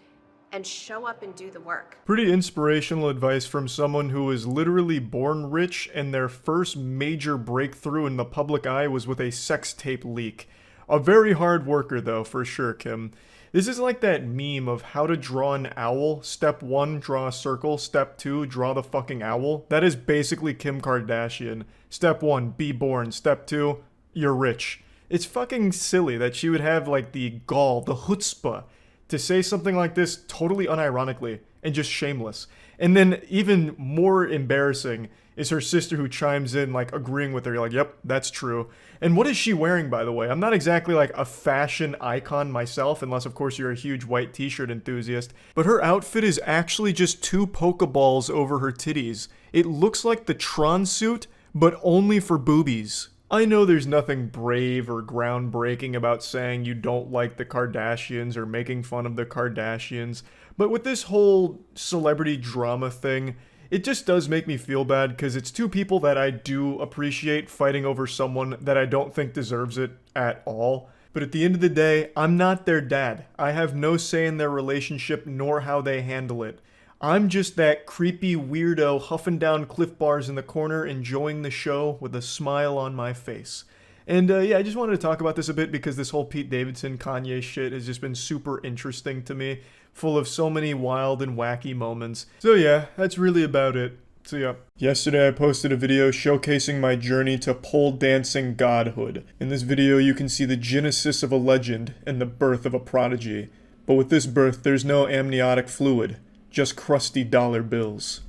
and show up and do the work. Pretty inspirational advice from someone who was literally born rich and their first major breakthrough in the public eye was with a sex tape leak. A very hard worker though, for sure, Kim. This is like that meme of how to draw an owl. Step 1, draw a circle. Step 2, draw the fucking owl. That is basically Kim Kardashian. Step 1, be born. Step 2, you're rich. It's fucking silly that she would have like the gall, the chutzpah, to say something like this totally unironically and just shameless. And then even more embarrassing is her sister who chimes in like agreeing with her, like, yep, that's true. And what is she wearing, by the way? I'm not exactly like a fashion icon myself, unless of course you're a huge white t-shirt enthusiast, but her outfit is actually just 2 Pokeballs over her titties. It looks like the Tron suit, but only for boobies. I know there's nothing brave or groundbreaking about saying you don't like the Kardashians or making fun of the Kardashians, but with this whole celebrity drama thing, it just does make me feel bad because it's 2 people that I do appreciate fighting over someone that I don't think deserves it at all. But at the end of the day, I'm not their dad. I have no say in their relationship nor how they handle it. I'm just that creepy weirdo huffing down Cliff Bars in the corner enjoying the show with a smile on my face. And yeah, I just wanted to talk about this a bit because this whole Pete Davidson Kanye shit has just been super interesting to me, full of so many wild and wacky moments. So yeah, that's really about it. So yeah. Yesterday I posted a video showcasing my journey to pole dancing godhood. In this video you can see the genesis of a legend and the birth of a prodigy. But with this birth there's no amniotic fluid, just crusty dollar bills.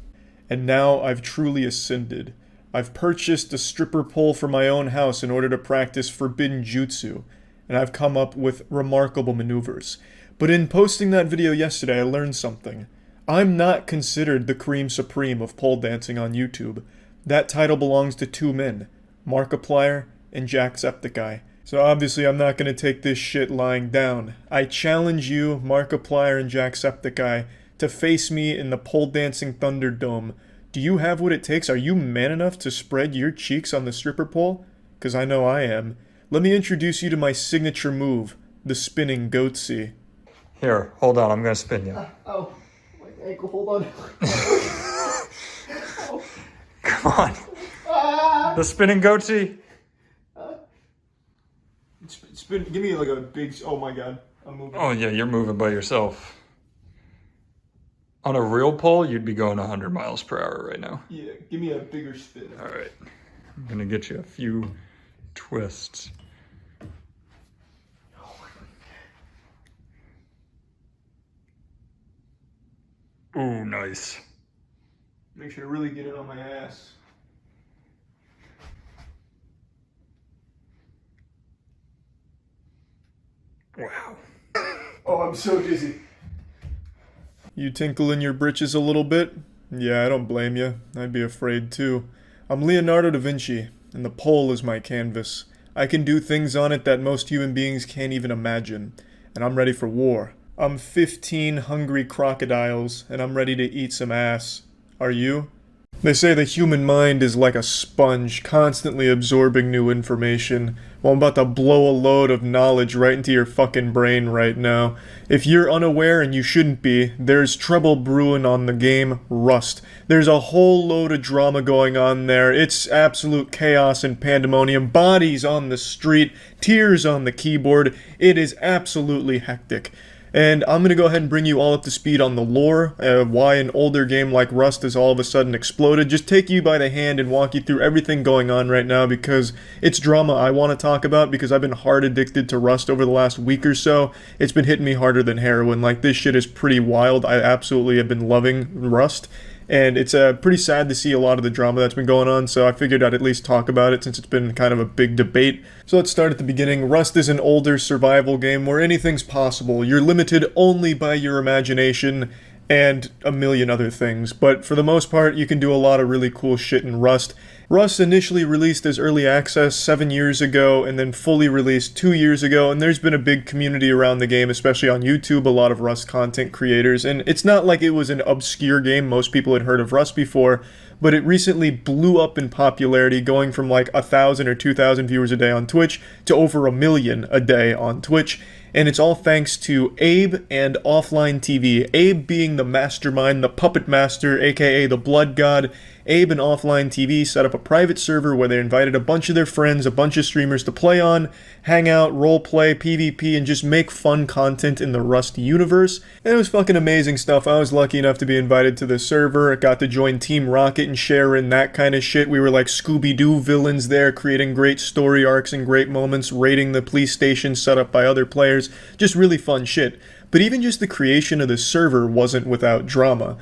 And now I've truly ascended. I've purchased a stripper pole for my own house in order to practice forbidden jutsu, and I've come up with remarkable maneuvers. But in posting that video yesterday, I learned something. I'm not considered the cream supreme of pole dancing on YouTube. That title belongs to 2 men, Markiplier and JackSepticEye. So obviously I'm not going to take this shit lying down. I challenge you, Markiplier and JackSepticEye, to face me in the pole dancing Thunderdome. Do you have what it takes? Are you man enough to spread your cheeks on the stripper pole? 'Cause I know I am. Let me introduce you to my signature move, the spinning goatsy. Here, hold on, I'm gonna spin you. Oh, my ankle, hold on. Come on. The spinning goatee. Spin, give me like a big, oh my god, I'm moving. Oh yeah, you're moving by yourself. On a real pole, you'd be going 100 miles per hour right now. Yeah, give me a bigger spin. All right, I'm gonna get you a few twists. Ooh, nice. Make sure to really get it on my ass. Wow. Oh, I'm so dizzy. You tinkle in your britches a little bit? Yeah, I don't blame you. I'd be afraid too. I'm Leonardo da Vinci, and the pole is my canvas. I can do things on it that most human beings can't even imagine. And I'm ready for war. I'm 15 hungry crocodiles, and I'm ready to eat some ass. Are you? They say the human mind is like a sponge, constantly absorbing new information. Well, I'm about to blow a load of knowledge right into your fucking brain right now. If you're unaware, and you shouldn't be, there's trouble brewing on the game Rust. There's a whole load of drama going on there. It's absolute chaos and pandemonium. Bodies on the street, tears on the keyboard. It is absolutely hectic. And I'm going to go ahead and bring you all up to speed on the lore, why an older game like Rust has all of a sudden exploded, just take you by the hand and walk you through everything going on right now, because it's drama I want to talk about, because I've been hard addicted to Rust over the last week or so. It's been hitting me harder than heroin. Like, this shit is pretty wild. I absolutely have been loving Rust. And it's pretty sad to see a lot of the drama that's been going on, so I figured I'd at least talk about it since it's been kind of a big debate. So let's start at the beginning. Rust is an older survival game where anything's possible. You're limited only by your imagination and a million other things, but for the most part, you can do a lot of really cool shit in Rust. Rust initially released as early access 7 years ago and then fully released 2 years ago, and there's been a big community around the game, especially on YouTube, a lot of Rust content creators, and it's not like it was an obscure game. Most people had heard of Rust before, but it recently blew up in popularity, going from like 1,000 or 2,000 viewers a day on Twitch to over 1 million a day on Twitch. And it's all thanks to Abe and Offline TV. Abe being the mastermind, the puppet master, aka the blood god. Abe and Offline TV set up a private server where they invited a bunch of their friends, a bunch of streamers to play on, hang out, roleplay, PvP, and just make fun content in the Rust universe. And it was fucking amazing stuff. I was lucky enough to be invited to the server. I got to join Team Rocket and share in that kind of shit. We were like Scooby-Doo villains there, creating great story arcs and great moments, raiding the police station set up by other players. Just really fun shit. But even just the creation of the server wasn't without drama.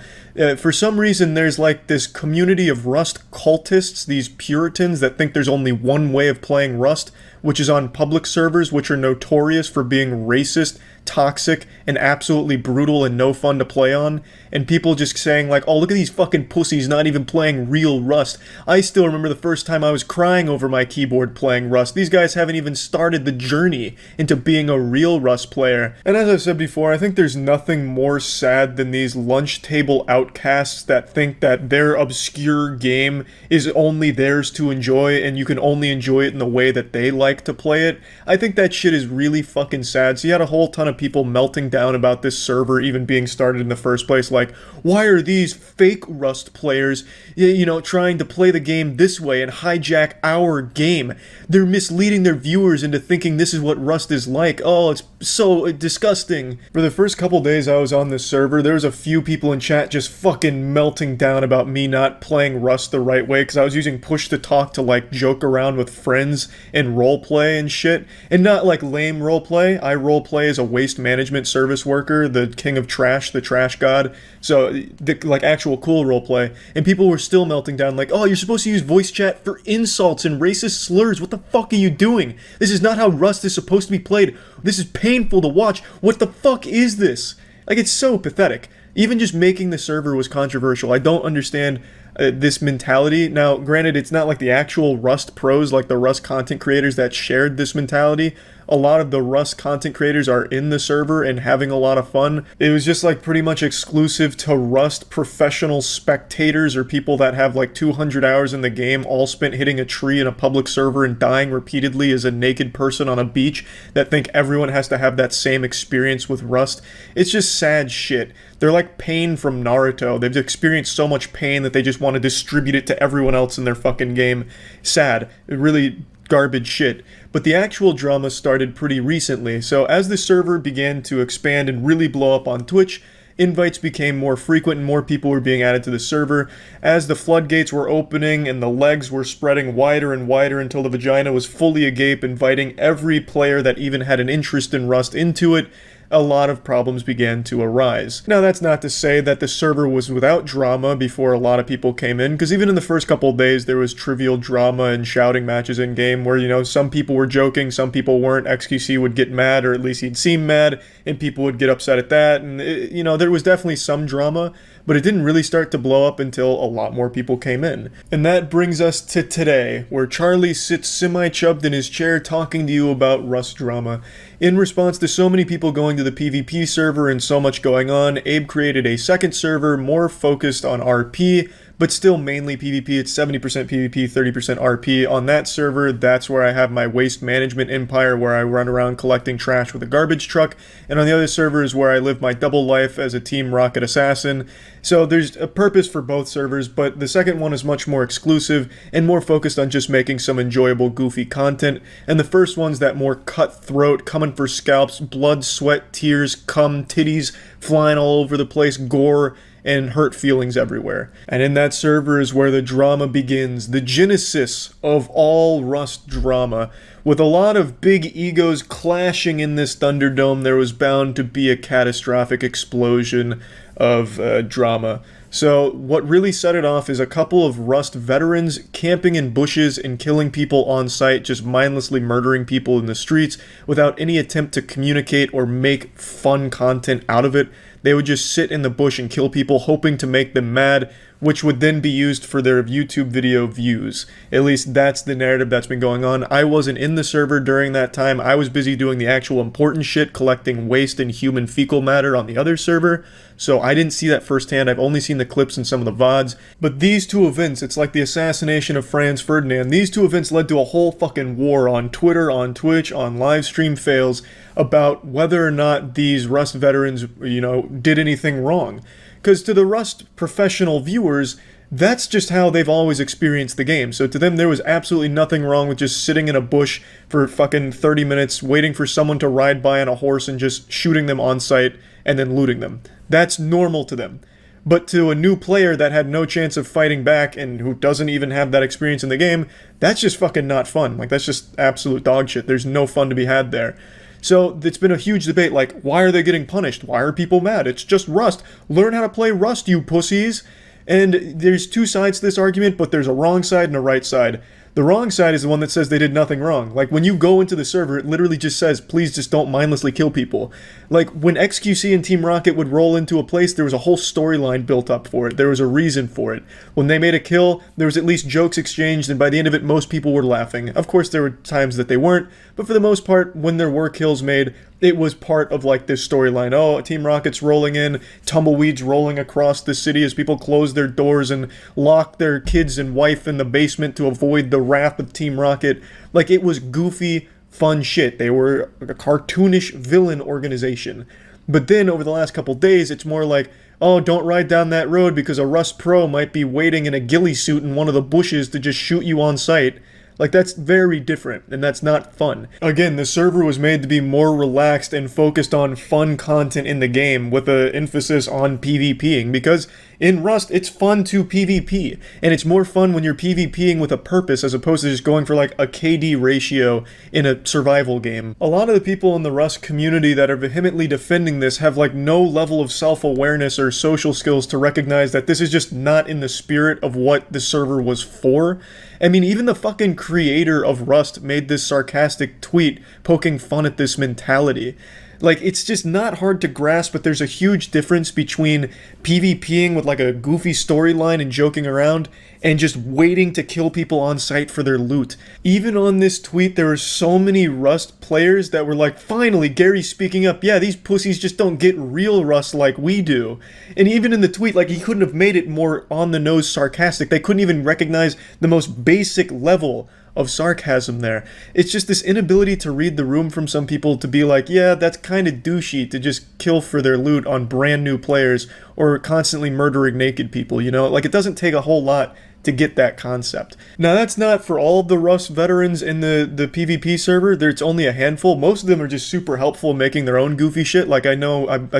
For some reason, there's like this community of Rust cultists, these Puritans that think there's only one way of playing Rust, which is on public servers, which are notorious for being racist, toxic, and absolutely brutal and no fun to play on. And people just saying like, oh, look at these fucking pussies not even playing real Rust. I still remember the first time I was crying over my keyboard playing Rust. These guys haven't even started the journey into being a real Rust player. And as I've said before, I think there's nothing more sad than these lunch table outcasts that think that their obscure game is only theirs to enjoy and you can only enjoy it in the way that they like to play it. I think that shit is really fucking sad. So you had a whole ton of people melting down about this server even being started in the first place, like, why are these fake Rust players, you know, trying to play the game this way and hijack our game? They're misleading their viewers into thinking this is what Rust is like. Oh, it's so disgusting. For the first couple days I was on this server, there was a few people in chat just fucking melting down about me not playing Rust the right way, because I was using push to talk to like joke around with friends and roleplay and shit, and not like lame roleplay. I roleplay as a waste management service worker, the king of trash, the trash god. So, like, actual cool roleplay. And people were still melting down like, oh, you're supposed to use voice chat for insults and racist slurs. What the fuck are you doing? This is not how Rust is supposed to be played. This is painful to watch. What the fuck is this? Like, it's so pathetic. Even just making the server was controversial. I don't understand this mentality. Now, granted, it's not like the actual Rust pros, like the Rust content creators that shared this mentality. A lot of the Rust content creators are in the server and having a lot of fun. It was just like pretty much exclusive to Rust professional spectators or people that have like 200 hours in the game, all spent hitting a tree in a public server and dying repeatedly as a naked person on a beach, that think everyone has to have that same experience with Rust. It's just sad shit. They're like Pain from Naruto. They've experienced so much pain that they just want to distribute it to everyone else in their fucking game. Sad. Really garbage shit. But the actual drama started pretty recently, so as the server began to expand and really blow up on Twitch, invites became more frequent and more people were being added to the server. As the floodgates were opening and the legs were spreading wider and wider until the vagina was fully agape, inviting every player that even had an interest in Rust into it, a lot of problems began to arise. Now, that's not to say that the server was without drama before a lot of people came in, because even in the first couple of days there was trivial drama and shouting matches in game where, you know, some people were joking, some people weren't. XQC would get mad, or at least he'd seem mad, and people would get upset at that, and you know, there was definitely some drama, but it didn't really start to blow up until a lot more people came in. And that brings us to today, where Charlie sits semi-chubbed in his chair talking to you about Rust drama. In response to so many people going to the PvP server and so much going on, Abe created a second server more focused on RP, but still mainly PvP. It's 70% PvP, 30% RP. On that server, that's where I have my waste management empire, where I run around collecting trash with a garbage truck, and on the other server is where I live my double life as a Team Rocket assassin. So there's a purpose for both servers, but the second one is much more exclusive and more focused on just making some enjoyable, goofy content, and the first one's that more cutthroat, coming for scalps, blood, sweat, tears, cum, titties, flying all over the place, gore, and hurt feelings everywhere. And in that server is where the drama begins, the genesis of all Rust drama. With a lot of big egos clashing in this Thunderdome, there was bound to be a catastrophic explosion of drama. So what really set it off is a couple of Rust veterans camping in bushes and killing people on site, just mindlessly murdering people in the streets without any attempt to communicate or make fun content out of it. They would just sit in the bush and kill people, hoping to make them mad, which would then be used for their YouTube video views. At least that's the narrative that's been going on. I wasn't in the server during that time. I was busy doing the actual important shit, collecting waste and human fecal matter on the other server, so I didn't see that firsthand. I've only seen the clips and some of the VODs. But these two events, it's like the assassination of Franz Ferdinand, these two events led to a whole fucking war on Twitter, on Twitch, on live stream fails about whether or not these Rust veterans, did anything wrong. Because to the Rust professional viewers, that's just how they've always experienced the game. So to them, there was absolutely nothing wrong with just sitting in a bush for fucking 30 minutes, waiting for someone to ride by on a horse and just shooting them on sight and then looting them. That's normal to them. But to a new player that had no chance of fighting back and who doesn't even have that experience in the game, that's just fucking not fun. Like, that's just absolute dog shit. There's no fun to be had there. So it's been a huge debate, like, why are they getting punished? Why are people mad? It's just Rust. Learn how to play Rust, you pussies. And there's two sides to this argument, but there's a wrong side and a right side. The wrong side is the one that says they did nothing wrong. Like, when you go into the server, it literally just says, please just don't mindlessly kill people. Like, when XQC and Team Rocket would roll into a place, there was a whole storyline built up for it. There was a reason for it. When they made a kill, there was at least jokes exchanged, and by the end of it, most people were laughing. Of course, there were times that they weren't, but for the most part, when there were kills made, it was part of, like, this storyline. Oh, Team Rocket's rolling in, tumbleweeds rolling across the city as people close their doors and lock their kids and wife in the basement to avoid the wrath of Team Rocket. Like, it was goofy, fun shit. They were a cartoonish villain organization. But then, over the last couple days, it's more like, oh, don't ride down that road because a Rust Pro might be waiting in a ghillie suit in one of the bushes to just shoot you on sight. Like, that's very different, and that's not fun. Again, the server was made to be more relaxed and focused on fun content in the game, with an emphasis on PvPing, because in Rust, it's fun to PvP, and it's more fun when you're PvPing with a purpose as opposed to just going for, like, a KD ratio in a survival game. A lot of the people in the Rust community that are vehemently defending this have, like, no level of self-awareness or social skills to recognize that this is just not in the spirit of what the server was for. I mean, even the fucking creator of Rust made this sarcastic tweet poking fun at this mentality. Like, it's just not hard to grasp, but there's a huge difference between PvPing with, like, a goofy storyline and joking around, and just waiting to kill people on sight for their loot. Even on this tweet, there were so many Rust players that were like, finally, Gary's speaking up. Yeah, these pussies just don't get real Rust like we do. And even in the tweet, like, he couldn't have made it more on-the-nose sarcastic. They couldn't even recognize the most basic level of sarcasm there. It's just this inability to read the room from some people to be like, yeah, that's kind of douchey to just kill for their loot on brand new players or constantly murdering naked people, you know? Like, it doesn't take a whole lot to get that concept. Now, that's not for all of the Rust veterans in the PvP server. There's only a handful. Most of them are just super helpful making their own goofy shit. Like, I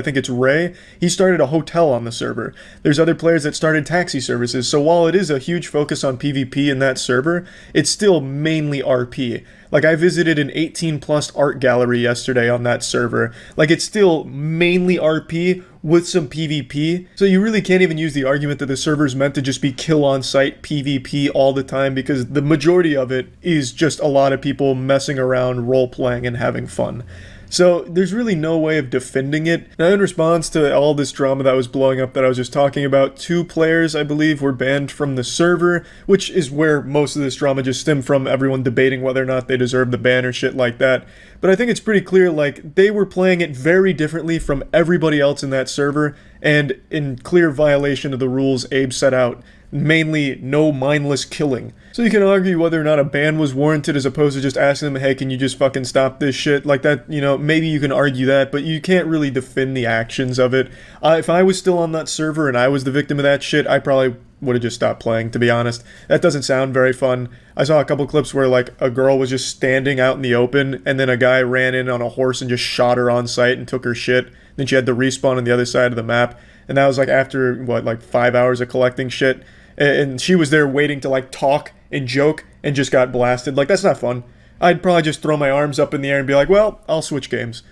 think it's Ray. He started a hotel on the server. There's other players that started taxi services. So while it is a huge focus on PvP in that server, it's still mainly RP. Like, I visited an 18+ art gallery yesterday on that server. Like, it's still mainly RP with some PvP. So you really can't even use the argument that the server's meant to just be kill on site PvP all the time, because the majority of it is just a lot of people messing around, role-playing, and having fun. So there's really no way of defending it. Now, in response to all this drama that was blowing up that I was just talking about, 2 players, I believe, were banned from the server, which is where most of this drama just stemmed from, everyone debating whether or not they deserve the ban or shit like that. But I think it's pretty clear, like, they were playing it very differently from everybody else in that server, and in clear violation of the rules Abe set out. mainly no mindless killing. So you can argue whether or not a ban was warranted as opposed to just asking them, hey, can you just fucking stop this shit? Like that, you know, maybe you can argue that, but you can't really defend the actions of it. If I was still on that server and I was the victim of that shit, I probably would have just stopped playing, to be honest. That doesn't sound very fun. I saw a couple clips where, like, a girl was just standing out in the open, and then a guy ran in on a horse and just shot her on sight and took her shit. Then she had to respawn on the other side of the map. And that was, like, after, what, like 5 hours of collecting shit? And she was there waiting to, like, talk and joke and just got blasted. Like, that's not fun. I'd probably just throw my arms up in the air and be like, well, I'll switch games.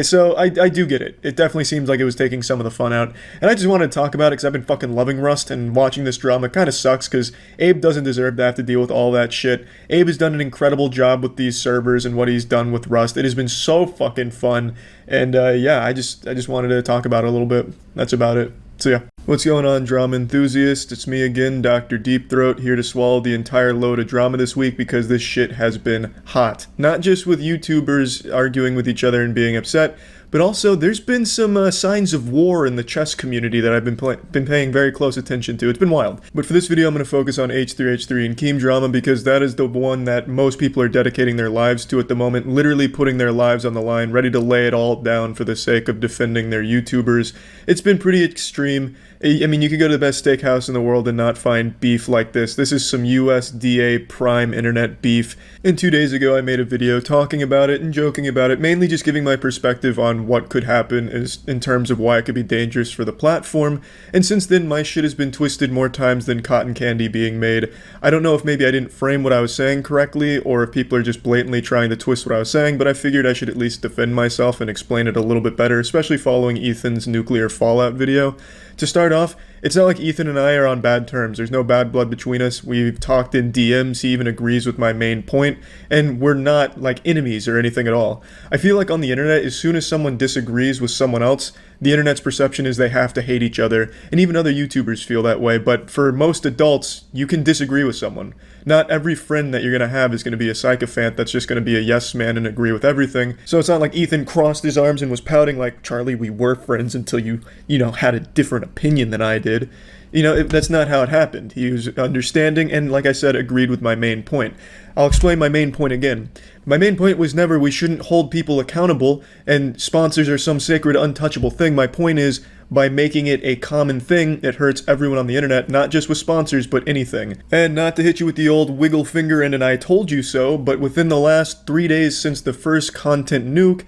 So I do get it. It definitely seems like it was taking some of the fun out. And I just wanted to talk about it because I've been fucking loving Rust, and watching this drama kind of sucks because Abe doesn't deserve to have to deal with all that shit. Abe has done an incredible job with these servers and what he's done with Rust. It has been so fucking fun. And yeah, I just wanted to talk about it a little bit. That's about it. So yeah. What's going on, drama enthusiasts? It's me again, Dr. Deep Throat, here to swallow the entire load of drama this week because this shit has been hot. Not just with YouTubers arguing with each other and being upset, but also there's been some signs of war in the chess community that I've been paying very close attention to. It's been wild. But for this video, I'm going to focus on H3H3 and Keem drama because that is the one that most people are dedicating their lives to at the moment, literally putting their lives on the line, ready to lay it all down for the sake of defending their YouTubers. It's been pretty extreme. I mean, you could go to the best steakhouse in the world and not find beef like this. This is some USDA prime internet beef. And 2 days ago, I made a video talking about it and joking about it, mainly just giving my perspective on what could happen in terms of why it could be dangerous for the platform. And since then, my shit has been twisted more times than cotton candy being made. I don't know if maybe I didn't frame what I was saying correctly, or if people are just blatantly trying to twist what I was saying, but I figured I should at least defend myself and explain it a little bit better, especially following Ethan's nuclear fallout video. To start off, it's not like Ethan and I are on bad terms. There's no bad blood between us. We've talked in DMs. He even agrees with my main point. And we're not like enemies or anything at all. I feel like on the internet, as soon as someone disagrees with someone else, the internet's perception is they have to hate each other. And even other YouTubers feel that way. But for most adults, you can disagree with someone. Not every friend that you're going to have is going to be a sycophant that's just going to be a yes man and agree with everything. So it's not like Ethan crossed his arms and was pouting like, Charlie, we were friends until you had a different opinion than I did. That's not how it happened. He was understanding and, like I said, agreed with my main point. I'll explain my main point again. My main point was never we shouldn't hold people accountable and sponsors are some sacred, untouchable thing. My point is, by making it a common thing, it hurts everyone on the internet, not just with sponsors, but anything. And not to hit you with the old wiggle finger and an I told you so, but within the last 3 days since the first content nuke,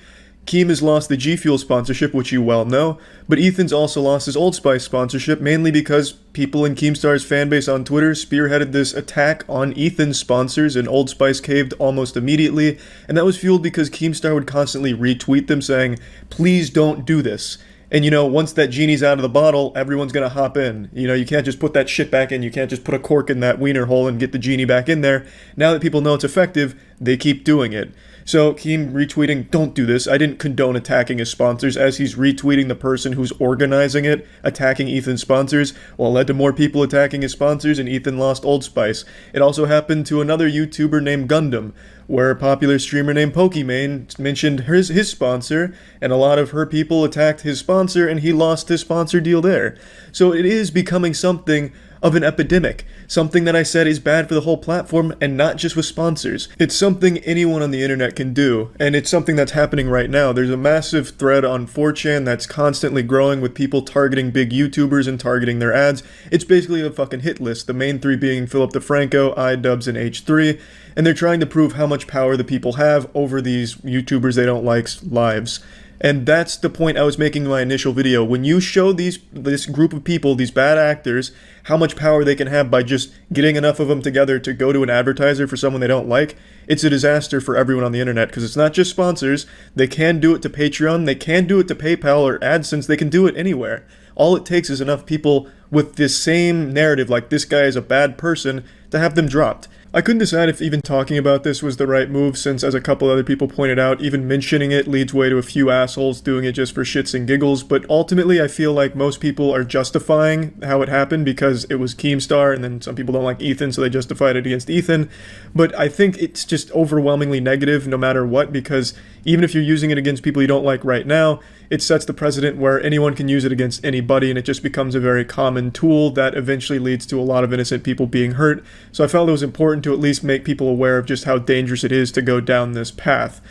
Keem has lost the G Fuel sponsorship, which you well know, but Ethan's also lost his Old Spice sponsorship, mainly because people in Keemstar's fanbase on Twitter spearheaded this attack on Ethan's sponsors, and Old Spice caved almost immediately, and that was fueled because Keemstar would constantly retweet them saying, please don't do this. And once that genie's out of the bottle, everyone's gonna hop in. You can't just put that shit back in, you can't just put a cork in that wiener hole and get the genie back in there. Now that people know it's effective, they keep doing it. So Keem retweeting, don't do this. I didn't condone attacking his sponsors, as he's retweeting the person who's organizing it, attacking Ethan's sponsors. Well, it led to more people attacking his sponsors, and Ethan lost Old Spice. It also happened to another YouTuber named Gundam, where a popular streamer named Pokimane mentioned his sponsor, and a lot of her people attacked his sponsor, and he lost his sponsor deal there. So it is becoming something of an epidemic, something that I said is bad for the whole platform and not just with sponsors. It's something anyone on the internet can do, and it's something that's happening right now. There's a massive thread on 4chan that's constantly growing with people targeting big YouTubers and targeting their ads. It's basically a fucking hit list, the main three being Philip DeFranco, iDubbbz, and H3, and they're trying to prove how much power the people have over these YouTubers they don't like's lives. And that's the point I was making in my initial video. When you show this group of people, these bad actors, how much power they can have by just getting enough of them together to go to an advertiser for someone they don't like, it's a disaster for everyone on the internet, because it's not just sponsors. They can do it to Patreon, they can do it to PayPal or AdSense, they can do it anywhere. All it takes is enough people with this same narrative, like this guy is a bad person, to have them dropped. I couldn't decide if even talking about this was the right move, since, as a couple other people pointed out, even mentioning it leads way to a few assholes doing it just for shits and giggles, but ultimately I feel like most people are justifying how it happened because it was Keemstar, and then some people don't like Ethan, so they justified it against Ethan. But I think it's just overwhelmingly negative no matter what, because even if you're using it against people you don't like right now, it sets the precedent where anyone can use it against anybody, and it just becomes a very common tool that eventually leads to a lot of innocent people being hurt. So I felt it was important to at least make people aware of just how dangerous it is to go down this path.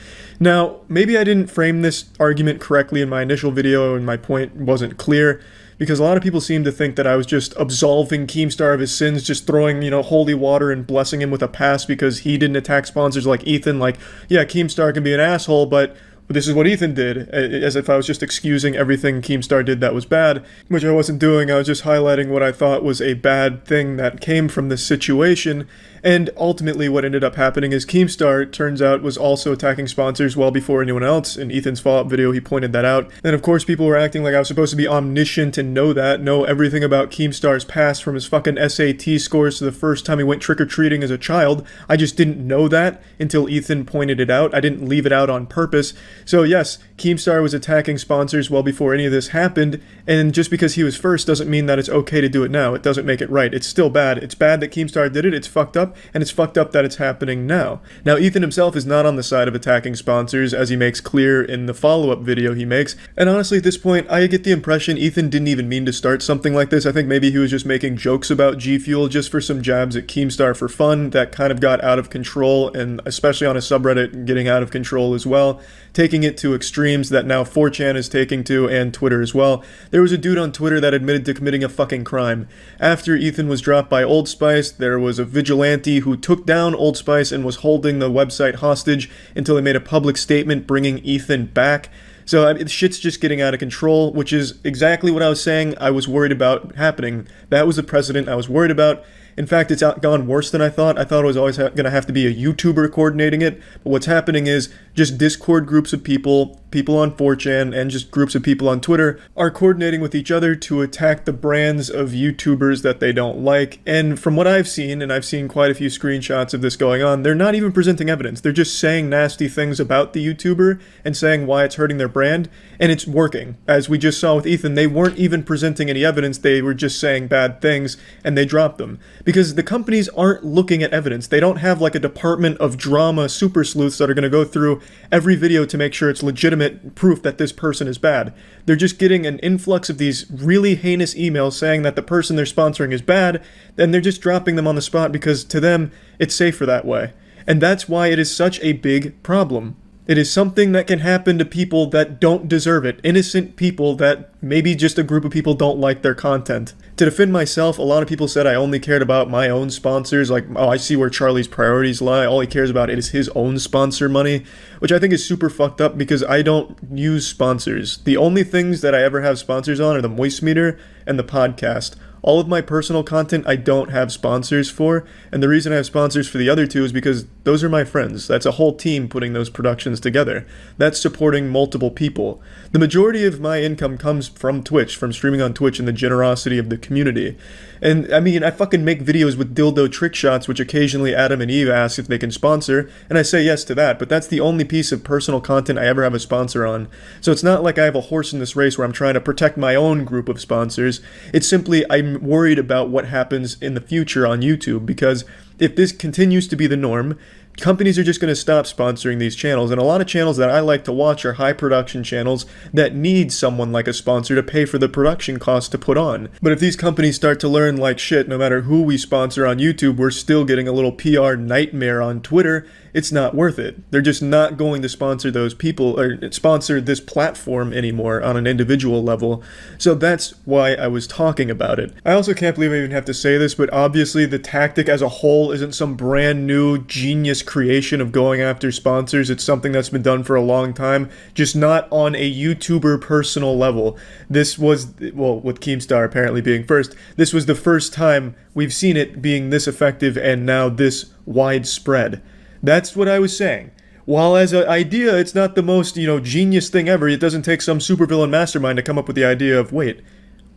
Now, maybe I didn't frame this argument correctly in my initial video and my point wasn't clear, because a lot of people seem to think that I was just absolving Keemstar of his sins, just throwing, holy water and blessing him with a pass because he didn't attack sponsors like Ethan. Like, yeah, Keemstar can be an asshole, but this is what Ethan did, as if I was just excusing everything Keemstar did that was bad, which I wasn't doing. I was just highlighting what I thought was a bad thing that came from this situation. And ultimately what ended up happening is Keemstar, it turns out, was also attacking sponsors well before anyone else. In Ethan's follow-up video, he pointed that out. And of course, people were acting like I was supposed to be omniscient and know everything about Keemstar's past, from his fucking SAT scores to the first time he went trick-or-treating as a child. I just didn't know that until Ethan pointed it out. I didn't leave it out on purpose. So yes, Keemstar was attacking sponsors well before any of this happened, and just because he was first doesn't mean that it's okay to do it now. It doesn't make it right. It's still bad. It's bad that Keemstar did it. It's fucked up. And it's fucked up that it's happening now. Now, Ethan himself is not on the side of attacking sponsors, as he makes clear in the follow-up video he makes. And honestly, at this point, I get the impression Ethan didn't even mean to start something like this. I think maybe he was just making jokes about G Fuel just for some jabs at Keemstar for fun that kind of got out of control, and especially on a subreddit getting out of control as well, taking it to extremes that now 4chan is taking to, and Twitter as well. There was a dude on Twitter that admitted to committing a fucking crime. After Ethan was dropped by Old Spice, there was a vigilante who took down Old Spice and was holding the website hostage until they made a public statement bringing Ethan back. So shit's just getting out of control, which is exactly what I was saying I was worried about happening. That was the precedent I was worried about. In fact, it's gone worse than I thought. I thought it was always going to have to be a YouTuber coordinating it. But what's happening is just Discord groups of people on 4chan, and just groups of people on Twitter are coordinating with each other to attack the brands of YouTubers that they don't like. And from what I've seen, and I've seen quite a few screenshots of this going on, they're not even presenting evidence. They're just saying nasty things about the YouTuber and saying why it's hurting their brand, and it's working. As we just saw with Ethan, they weren't even presenting any evidence. They were just saying bad things, and they dropped them. Because the companies aren't looking at evidence. They don't have like a department of drama super sleuths that are going to go through every video to make sure it's legitimate proof that this person is bad. They're just getting an influx of these really heinous emails saying that the person they're sponsoring is bad, and they're just dropping them on the spot because to them, it's safer that way. And that's why it is such a big problem. It is something that can happen to people that don't deserve it. Innocent people that maybe just a group of people don't like their content. To defend myself, a lot of people said I only cared about my own sponsors. Like, oh, I see where Charlie's priorities lie. All he cares about is his own sponsor money, which I think is super fucked up because I don't use sponsors. The only things that I ever have sponsors on are the Moist Meter and the podcast. All of my personal content I don't have sponsors for, and the reason I have sponsors for the other two is because those are my friends. That's a whole team putting those productions together. That's supporting multiple people. The majority of my income comes from Twitch, from streaming on Twitch and the generosity of the community. And I mean, I fucking make videos with dildo trick shots, which occasionally Adam and Eve ask if they can sponsor, and I say yes to that, but that's the only piece of personal content I ever have a sponsor on. So it's not like I have a horse in this race where I'm trying to protect my own group of sponsors. It's simply I'm worried about what happens in the future on YouTube, because if this continues to be the norm, companies are just going to stop sponsoring these channels, and a lot of channels that I like to watch are high production channels that need someone like a sponsor to pay for the production costs to put on. But if these companies start to learn like shit, no matter who we sponsor on YouTube, we're still getting a little PR nightmare on Twitter, it's not worth it. They're just not going to sponsor those people or sponsor this platform anymore on an individual level. So that's why I was talking about it. I also can't believe I even have to say this, but obviously the tactic as a whole isn't some brand new genius creation of going after sponsors. It's something that's been done for a long time, just not on a YouTuber personal level. This was, well, with Keemstar apparently being first, this was the first time we've seen it being this effective and now this widespread. That's what I was saying. While as an idea, it's not the most, genius thing ever. It doesn't take some supervillain mastermind to come up with the idea of, wait,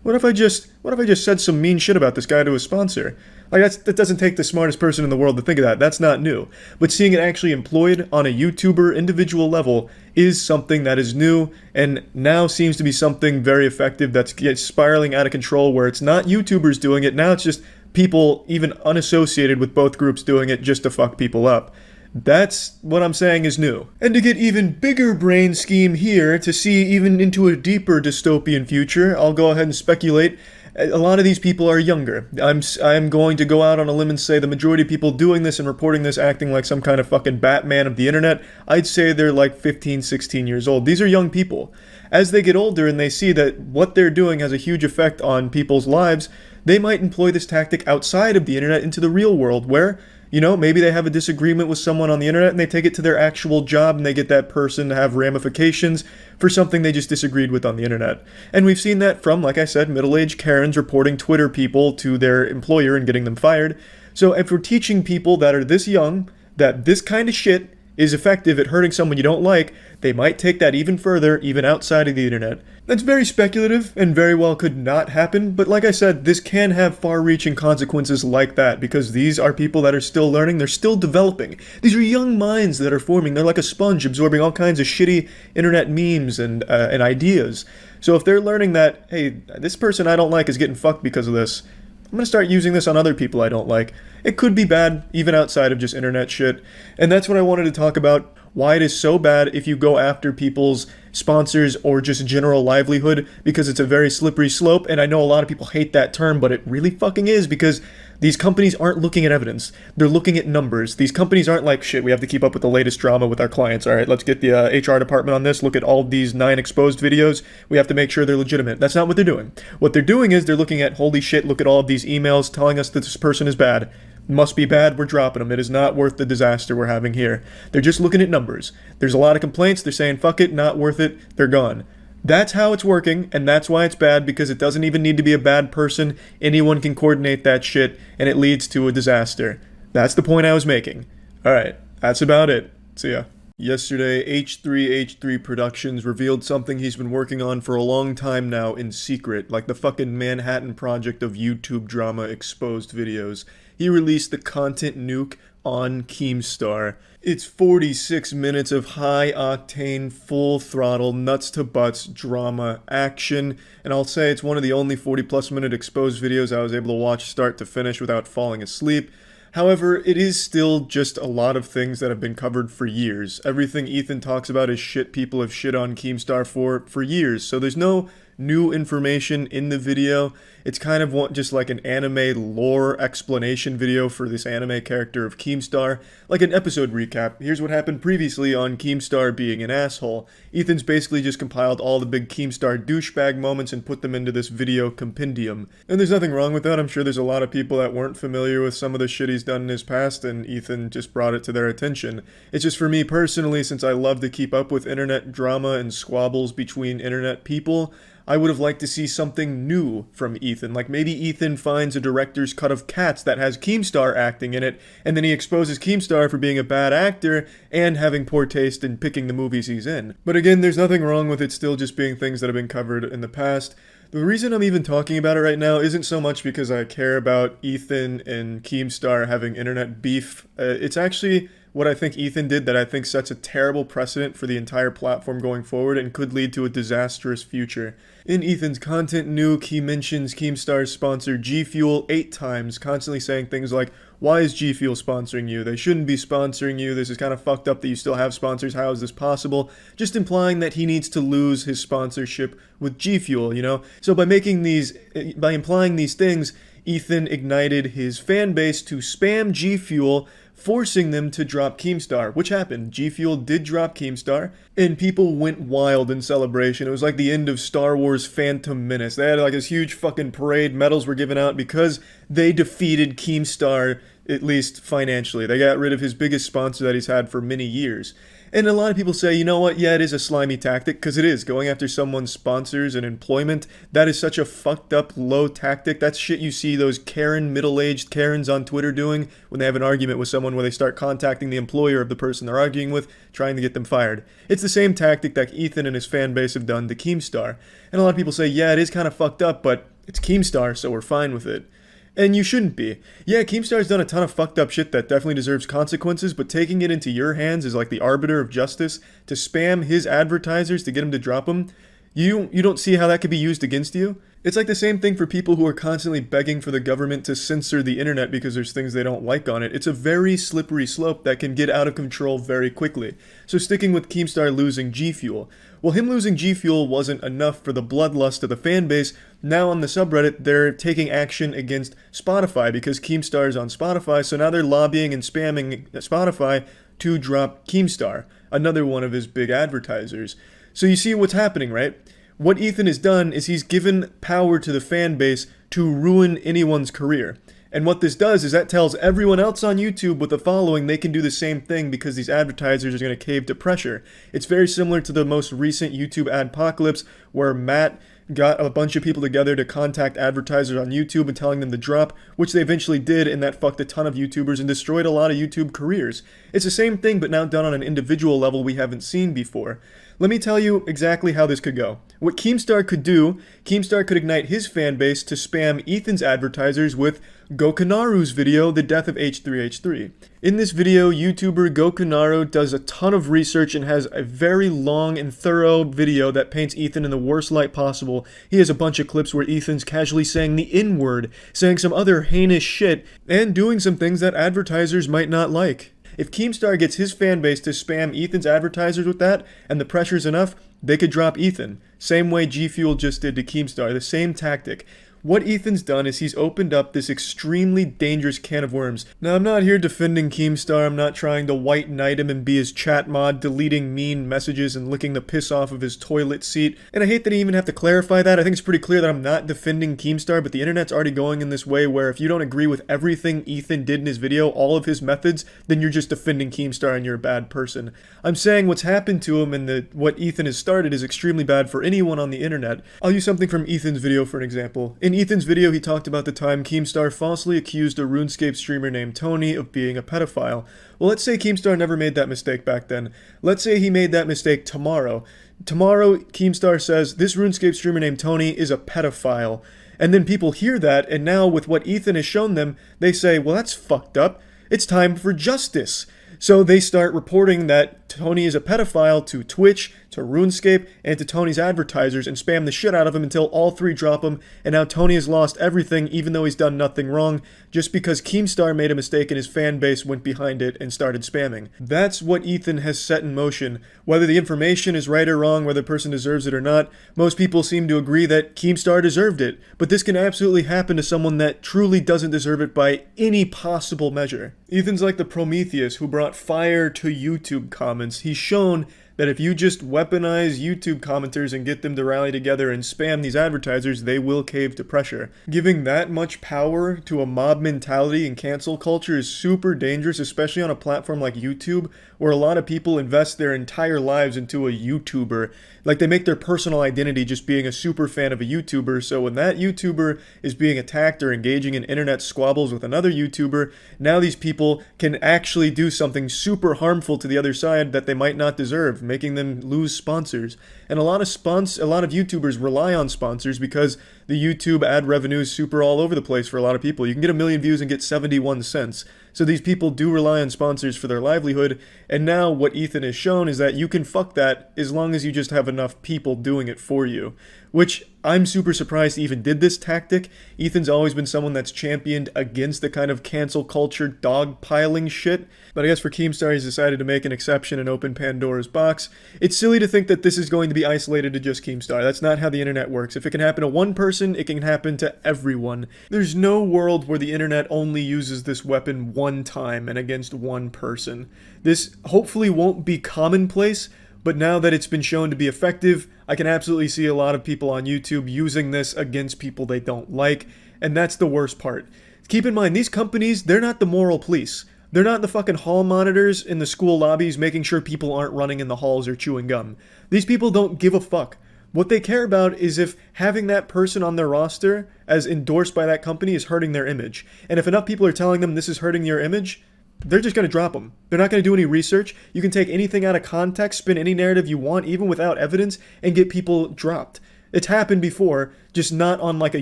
What if I just said some mean shit about this guy to his sponsor? Like, that doesn't take the smartest person in the world to think of that. That's not new. But seeing it actually employed on a YouTuber individual level is something that is new, and now seems to be something very effective that's spiraling out of control, where it's not YouTubers doing it, now it's just people even unassociated with both groups doing it just to fuck people up. That's what I'm saying is new. And to get even bigger brain scheme here, to see even into a deeper dystopian future, I'll go ahead and speculate. A lot of these people are younger. I'm going to go out on a limb and say the majority of people doing this and reporting this acting like some kind of fucking Batman of the internet, I'd say they're like 15, 16 years old. These are young people. As they get older and they see that what they're doing has a huge effect on people's lives, they might employ this tactic outside of the internet into the real world where, you know, maybe they have a disagreement with someone on the internet and they take it to their actual job and they get that person to have ramifications for something they just disagreed with on the internet. And we've seen that from, like I said, middle-aged Karens reporting Twitter people to their employer and getting them fired. So if we're teaching people that are this young that this kind of shit is effective at hurting someone you don't like, they might take that even further, even outside of the internet. That's very speculative and very well could not happen, but like I said, this can have far-reaching consequences like that because these are people that are still learning, they're still developing. These are young minds that are forming, they're like a sponge absorbing all kinds of shitty internet memes and ideas. So if they're learning that, hey, this person I don't like is getting fucked because of this, I'm going to start using this on other people I don't like. It could be bad, even outside of just internet shit. And that's what I wanted to talk about, why it is so bad if you go after people's sponsors or just general livelihood, because it's a very slippery slope, and I know a lot of people hate that term, but it really fucking is, because these companies aren't looking at evidence. They're looking at numbers. These companies aren't like, shit, we have to keep up with the latest drama with our clients. All right, let's get the HR department on this. Look at all these 9 exposed videos. We have to make sure they're legitimate. That's not what they're doing. What they're doing is they're looking at, holy shit, look at all of these emails telling us that this person is bad. Must be bad, we're dropping them. It is not worth the disaster we're having here. They're just looking at numbers. There's a lot of complaints. They're saying, fuck it, not worth it. They're gone. That's how it's working, and that's why it's bad, because it doesn't even need to be a bad person. Anyone can coordinate that shit, and it leads to a disaster. That's the point I was making. Alright, that's about it. See ya. Yesterday, H3H3 Productions revealed something he's been working on for a long time now in secret, like the fucking Manhattan Project of YouTube drama exposed videos. He released the content nuke on Keemstar. It's 46 minutes of high-octane, full-throttle, nuts-to-butts drama action, and I'll say it's one of the only 40-plus minute exposed videos I was able to watch start to finish without falling asleep. However, it is still just a lot of things that have been covered for years. Everything Ethan talks about is shit people have shit on Keemstar for years, so there's no new information in the video. It's kind of just like an anime lore explanation video for this anime character of Keemstar, like an episode recap. Here's what happened previously on Keemstar being an asshole. Ethan's basically just compiled all the big Keemstar douchebag moments and put them into this video compendium. And there's nothing wrong with that. I'm sure there's a lot of people that weren't familiar with some of the shit he's done in his past, and Ethan just brought it to their attention. It's just for me personally, since I love to keep up with internet drama and squabbles between internet people, I would have liked to see something new from Ethan. Like maybe Ethan finds a director's cut of Cats that has Keemstar acting in it, and then he exposes Keemstar for being a bad actor and having poor taste in picking the movies he's in. But again, there's nothing wrong with it still just being things that have been covered in the past. The reason I'm even talking about it right now isn't so much because I care about Ethan and Keemstar having internet beef. It's actually what I think Ethan did that I think sets a terrible precedent for the entire platform going forward and could lead to a disastrous future. In Ethan's content nuke, he mentions Keemstar's sponsor G Fuel 8 times, constantly saying things like, why is G Fuel sponsoring you? They shouldn't be sponsoring you. This is kind of fucked up that you still have sponsors. How is this possible? Just implying that he needs to lose his sponsorship with G Fuel, you know? So by implying these things, Ethan ignited his fan base to spam G Fuel, forcing them to drop Keemstar, which happened. G Fuel did drop Keemstar, and people went wild in celebration. It was like the end of Star Wars Phantom Menace. They had like this huge fucking parade, medals were given out because they defeated Keemstar at least financially. They got rid of his biggest sponsor that he's had for many years. And a lot of people say, you know what, yeah, it is a slimy tactic, because it is. Going after someone's sponsors and employment, that is such a fucked up, low tactic. That's shit you see those Karen, middle-aged Karens on Twitter doing when they have an argument with someone where they start contacting the employer of the person they're arguing with, trying to get them fired. It's the same tactic that Ethan and his fan base have done to Keemstar. And a lot of people say, yeah, it is kind of fucked up, but it's Keemstar, so we're fine with it. And you shouldn't be. Yeah, Keemstar's done a ton of fucked up shit that definitely deserves consequences, but taking it into your hands as like the arbiter of justice to spam his advertisers to get him to drop them, you don't see how that could be used against you? It's like the same thing for people who are constantly begging for the government to censor the internet because there's things they don't like on it. It's a very slippery slope that can get out of control very quickly. So sticking with Keemstar losing G Fuel. Well, him losing G Fuel wasn't enough for the bloodlust of the fan base. Now on the subreddit, they're taking action against Spotify because Keemstar is on Spotify, so now they're lobbying and spamming Spotify to drop Keemstar, another one of his big advertisers. So you see what's happening, right? What Ethan has done is he's given power to the fan base to ruin anyone's career. And what this does is that tells everyone else on YouTube with a following they can do the same thing because these advertisers are going to cave to pressure. It's very similar to the most recent YouTube adpocalypse where Matt got a bunch of people together to contact advertisers on YouTube and telling them to drop, which they eventually did, and that fucked a ton of YouTubers and destroyed a lot of YouTube careers. It's the same thing, but now done on an individual level we haven't seen before. Let me tell you exactly how this could go. What Keemstar could do, Keemstar could ignite his fan base to spam Ethan's advertisers with Gokanaru's video, The Death of H3H3. In this video, YouTuber Gokanaru does a ton of research and has a very long and thorough video that paints Ethan in the worst light possible. He has a bunch of clips where Ethan's casually saying the N-word, saying some other heinous shit, and doing some things that advertisers might not like. If Keemstar gets his fanbase to spam Ethan's advertisers with that, and the pressure's enough, they could drop Ethan. Same way G Fuel just did to Keemstar, the same tactic. What Ethan's done is he's opened up this extremely dangerous can of worms. Now, I'm not here defending Keemstar. I'm not trying to white knight him and be his chat mod, deleting mean messages and licking the piss off of his toilet seat. And I hate that I even have to clarify that. I think it's pretty clear that I'm not defending Keemstar, but the internet's already going in this way where if you don't agree with everything Ethan did in his video, all of his methods, then you're just defending Keemstar and you're a bad person. I'm saying what's happened to him and what Ethan has started is extremely bad for anyone on the internet. I'll use something from Ethan's video for an example. In Ethan's video, he talked about the time Keemstar falsely accused a RuneScape streamer named Tony of being a pedophile. Well, let's say Keemstar never made that mistake back then. Let's say he made that mistake tomorrow. Tomorrow, Keemstar says, this RuneScape streamer named Tony is a pedophile. And then people hear that, and now with what Ethan has shown them, they say, well, that's fucked up. It's time for justice. So they start reporting that Tony is a pedophile to Twitch, to RuneScape, and to Tony's advertisers and spam the shit out of him until all three drop him, and now Tony has lost everything even though he's done nothing wrong, just because Keemstar made a mistake and his fan base went behind it and started spamming. That's what Ethan has set in motion. Whether the information is right or wrong, whether the person deserves it or not, most people seem to agree that Keemstar deserved it, but this can absolutely happen to someone that truly doesn't deserve it by any possible measure. Ethan's like the Prometheus who brought fire to YouTube comments. He's shown that if you just weaponize YouTube commenters and get them to rally together and spam these advertisers, they will cave to pressure. Giving that much power to a mob mentality and cancel culture is super dangerous, especially on a platform like YouTube, where a lot of people invest their entire lives into a YouTuber. Like, they make their personal identity just being a super fan of a YouTuber, so when that YouTuber is being attacked or engaging in internet squabbles with another YouTuber, now these people can actually do something super harmful to the other side that they might not deserve, making them lose sponsors. And a lot of YouTubers rely on sponsors because the YouTube ad revenue is super all over the place for a lot of people. You can get 1 million views and get 71 cents. So these people do rely on sponsors for their livelihood, and now what Ethan has shown is that you can fuck that as long as you just have enough people doing it for you. Which, I'm super surprised he even did this tactic. Ethan's always been someone that's championed against the kind of cancel culture dogpiling shit. But I guess for Keemstar, he's decided to make an exception and open Pandora's box. It's silly to think that this is going to be isolated to just Keemstar. That's not how the internet works. If it can happen to one person, it can happen to everyone. There's no world where the internet only uses this weapon one time and against one person. This hopefully won't be commonplace, but now that it's been shown to be effective, I can absolutely see a lot of people on YouTube using this against people they don't like, and that's the worst part. Keep in mind, these companies, they're not the moral police. They're not the fucking hall monitors in the school lobbies making sure people aren't running in the halls or chewing gum. These people don't give a fuck. What they care about is if having that person on their roster as endorsed by that company is hurting their image. And if enough people are telling them this is hurting your image, they're just going to drop them. They're not going to do any research. You can take anything out of context, spin any narrative you want, even without evidence, and get people dropped. It's happened before, just not on like a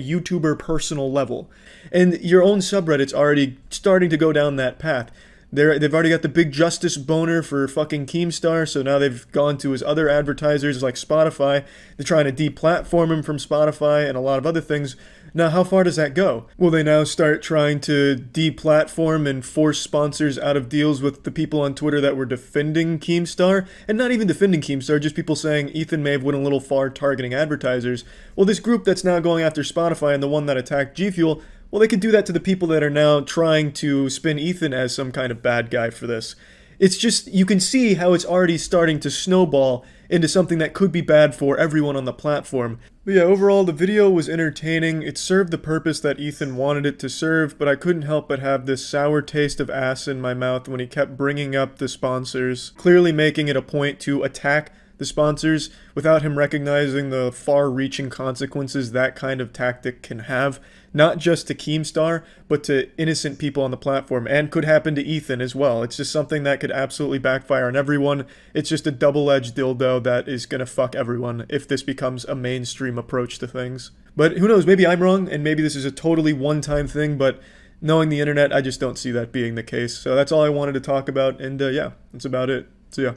YouTuber personal level. And your own subreddit's already starting to go down that path. They've already got the big justice boner for fucking Keemstar, so now they've gone to his other advertisers like Spotify. They're trying to deplatform him from Spotify and a lot of other things. Now, how far does that go? Will they now start trying to deplatform and force sponsors out of deals with the people on Twitter that were defending Keemstar? And not even defending Keemstar, just people saying Ethan may have went a little far targeting advertisers. Well, this group that's now going after Spotify and the one that attacked G Fuel, well, they could do that to the people that are now trying to spin Ethan as some kind of bad guy for this. It's just, you can see how it's already starting to snowball into something that could be bad for everyone on the platform. But yeah, overall, the video was entertaining. It served the purpose that Ethan wanted it to serve, but I couldn't help but have this sour taste of ass in my mouth when he kept bringing up the sponsors, clearly making it a point to attack the sponsors without him recognizing the far-reaching consequences that kind of tactic can have, not just to Keemstar, but to innocent people on the platform, and could happen to Ethan as well. It's just something that could absolutely backfire on everyone. It's just a double-edged dildo that is gonna fuck everyone if this becomes a mainstream approach to things. But who knows, maybe I'm wrong, and maybe this is a totally one-time thing, but knowing the internet, I just don't see that being the case. So that's all I wanted to talk about, and yeah, that's about it. See ya.